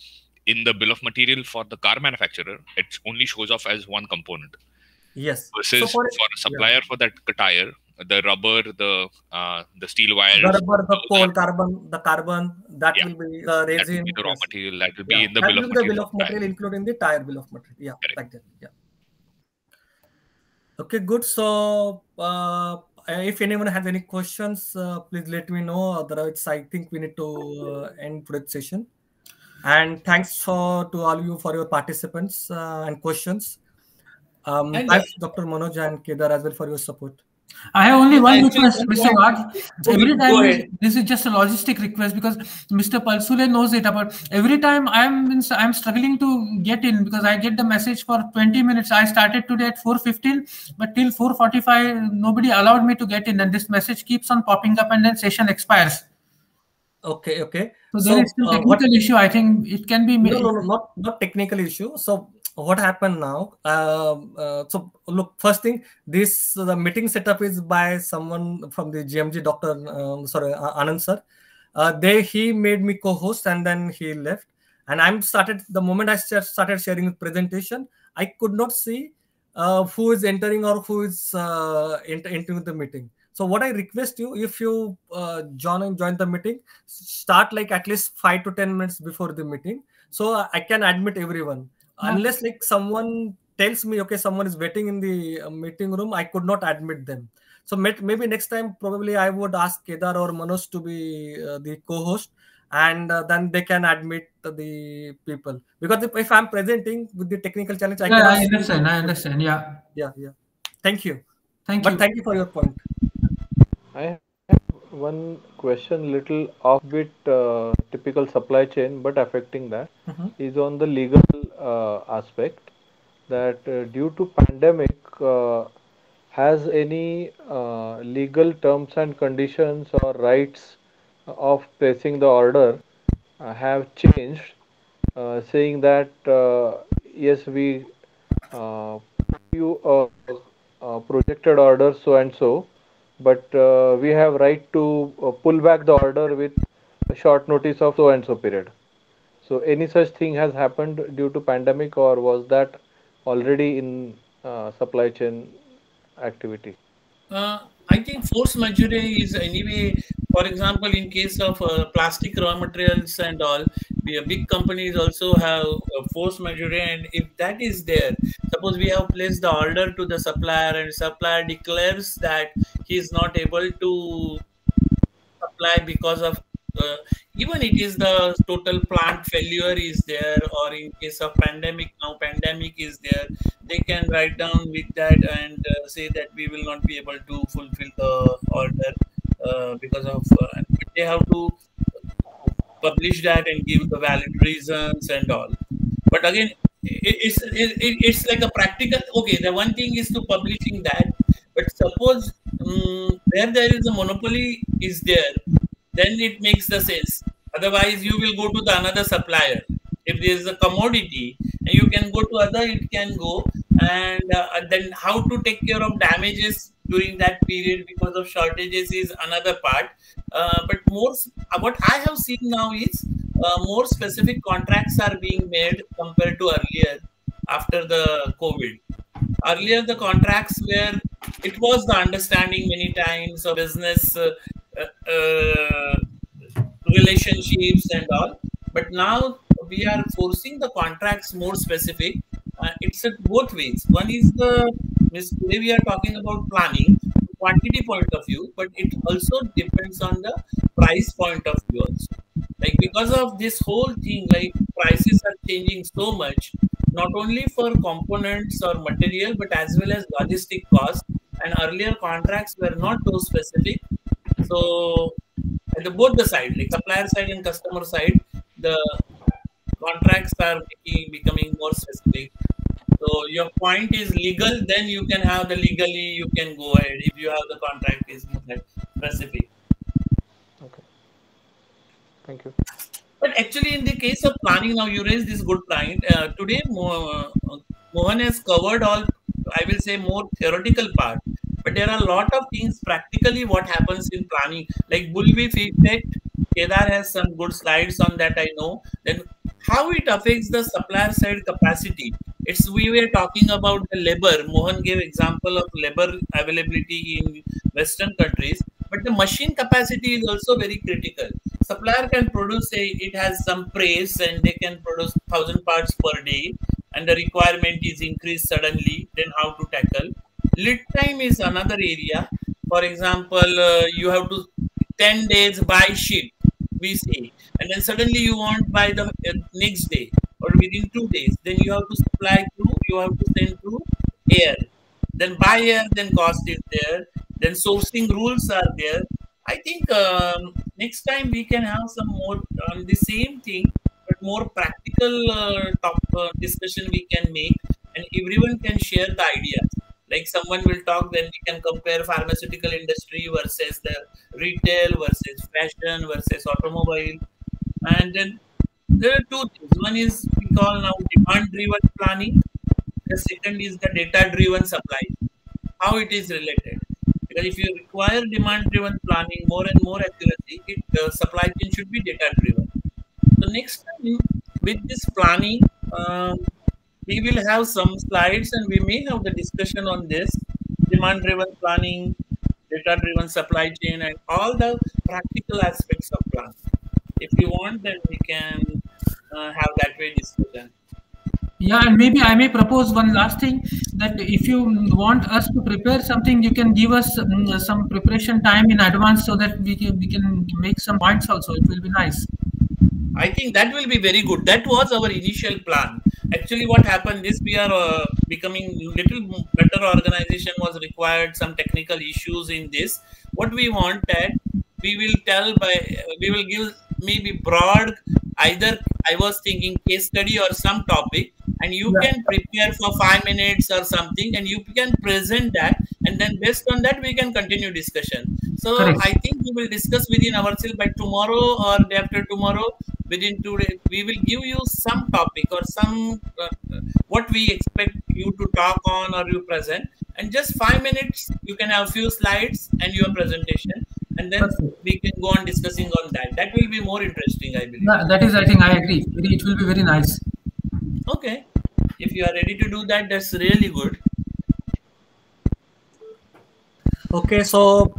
in the bill of material for the car manufacturer, it only shows off as one component. Yes. Versus so for a supplier for that tire, the rubber, the steel wires, the rubber, the coal, the carbon, that will be resin. That will be the raw material. That will be in the bill of material. The bill of material, including the tire bill of material. Yeah, correct. Like that. Yeah. Okay, good. So if anyone has any questions, please let me know. Otherwise, I think we need to end today's session. And thanks to all you for your participants and questions. Thanks, Dr. Manoj and Kedar as well for your support. I have only one request, Mr. Wad. Every time this is just a logistic request because Mr. Palsule knows it about. Every time I'm struggling to get in because I get the message for 20 minutes. I started today at 4:15, but till 4:45 nobody allowed me to get in, and this message keeps on popping up, and then session expires. Okay. So there is a technical issue. I think it can be. No, not technical issue. So what happened now? So look, first thing, the meeting setup is by someone from the GMG, Dr. Anand sir. He made me co-host and then he left. And the moment I started sharing the presentation, I could not see who is entering or who is entering the meeting. So what I request you, if you join the meeting, start like at least 5 to 10 minutes before the meeting, so I can admit everyone. Unless like someone tells me, okay, someone is waiting in the meeting room, I could not admit them. So maybe next time, probably I would ask Kedar or Manoj to be the co-host, and then they can admit the people. Because if I'm presenting with the technical challenge, I understand. Yeah. Thank you. Thank you. Thank you for your point. I have one question, little offbeat, typical supply chain, but affecting that is on the legal aspect. That due to pandemic, has any legal terms and conditions or rights of placing the order have changed, saying that yes, we you projected order so and so, but we have right to pull back the order with a short notice of so and so period. So any such thing has happened due to pandemic, or was that already in supply chain activity? I think force majeure is anyway, for example, in case of plastic raw materials and all, big companies also have force majeure, and if that is there, suppose we have placed the order to the supplier and supplier declares that he is not able to supply because of even it is the total plant failure is there, or in case of pandemic is there, they can write down with that and say that we will not be able to fulfill the order because of they have to publish that and give the valid reasons and all. But again, it's like a practical, okay, the one thing is to publishing that, but suppose where there is a monopoly is there, then it makes the sense. Otherwise, you will go to the another supplier. If there is a commodity, and you can go to other, it can go. And then how to take care of damages during that period because of shortages is another part. But what I have seen now is more specific contracts are being made compared to earlier. after the COVID. Earlier, the contracts were, it was the understanding many times of business relationships and all. But now we are forcing the contracts more specific. It's at both ways. One is today we are talking about planning, quantity point of view, but it also depends on the price point of view also. Like because of this whole thing, like prices are changing so much, not only for components or material, but as well as logistic costs. And earlier contracts were not so specific. So at both the side, like supplier side and customer side, the contracts are becoming more specific. So your point is legal, then you can have the legally, you can go ahead if you have the contract is specific. Okay. Thank you. But actually, in the case of planning, now you raised this good point. Today, Mohan has covered all, I will say, more theoretical part. But there are a lot of things practically what happens in planning, like bullwhip effect. Kedar has some good slides on that, I know. Then how it affects the supplier side capacity. We were talking about the labor. Mohan gave example of labor availability in Western countries, but the machine capacity is also very critical. Supplier can produce, say, it has some press and they can produce 1,000 parts per day, and the requirement is increased suddenly. Then how to tackle? Lead time is another area. For example, you have to 10 days buy ship, we say, and then suddenly you want by the next day or within 2 days. Then you have to supply through, you have to send through air. Then by air, then cost is there. Then sourcing rules are there. I think next time we can have some more on the same thing, but more practical discussion we can make, and everyone can share the ideas. Like someone will talk, then we can compare pharmaceutical industry versus the retail versus fashion versus automobile. And then there are two things. One is we call now demand-driven planning. The second is the data-driven supply. How it is related. Because if you require demand-driven planning, more and more accuracy, the supply chain should be data-driven. So next time with this planning, we will have some slides and we may have the discussion on this demand-driven planning, data-driven supply chain, and all the practical aspects of planning. If you want, then we can have that way discussion. Yeah, and maybe I may propose one last thing, that if you want us to prepare something, you can give us some preparation time in advance so that we can make some points also. It will be nice. I think that will be very good. That was our initial plan. Actually, what happened is we are becoming little better organization was required, some technical issues in this. What we want that we will give maybe broad, either I was thinking case study or some topic, and you can prepare for 5 minutes or something, and you can present that, and then based on that we can continue discussion. So I think we will discuss within ourselves by tomorrow or day after tomorrow. Within 2 days, we will give you some topic or some what we expect you to talk on or you present, and just 5 minutes you can have few slides and your presentation, and then we can go on discussing on that. That will be more interesting, I believe. Yeah, that is, I think I agree. It will be very nice. Okay, if you are ready to do that, that's really good. Okay, so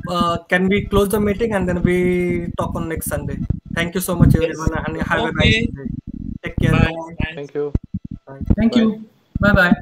can we close the meeting and then we talk on next Sunday? Thank you so much, everyone, and have a nice day. Take care. Bye. Thank you. Thank you. Bye-bye.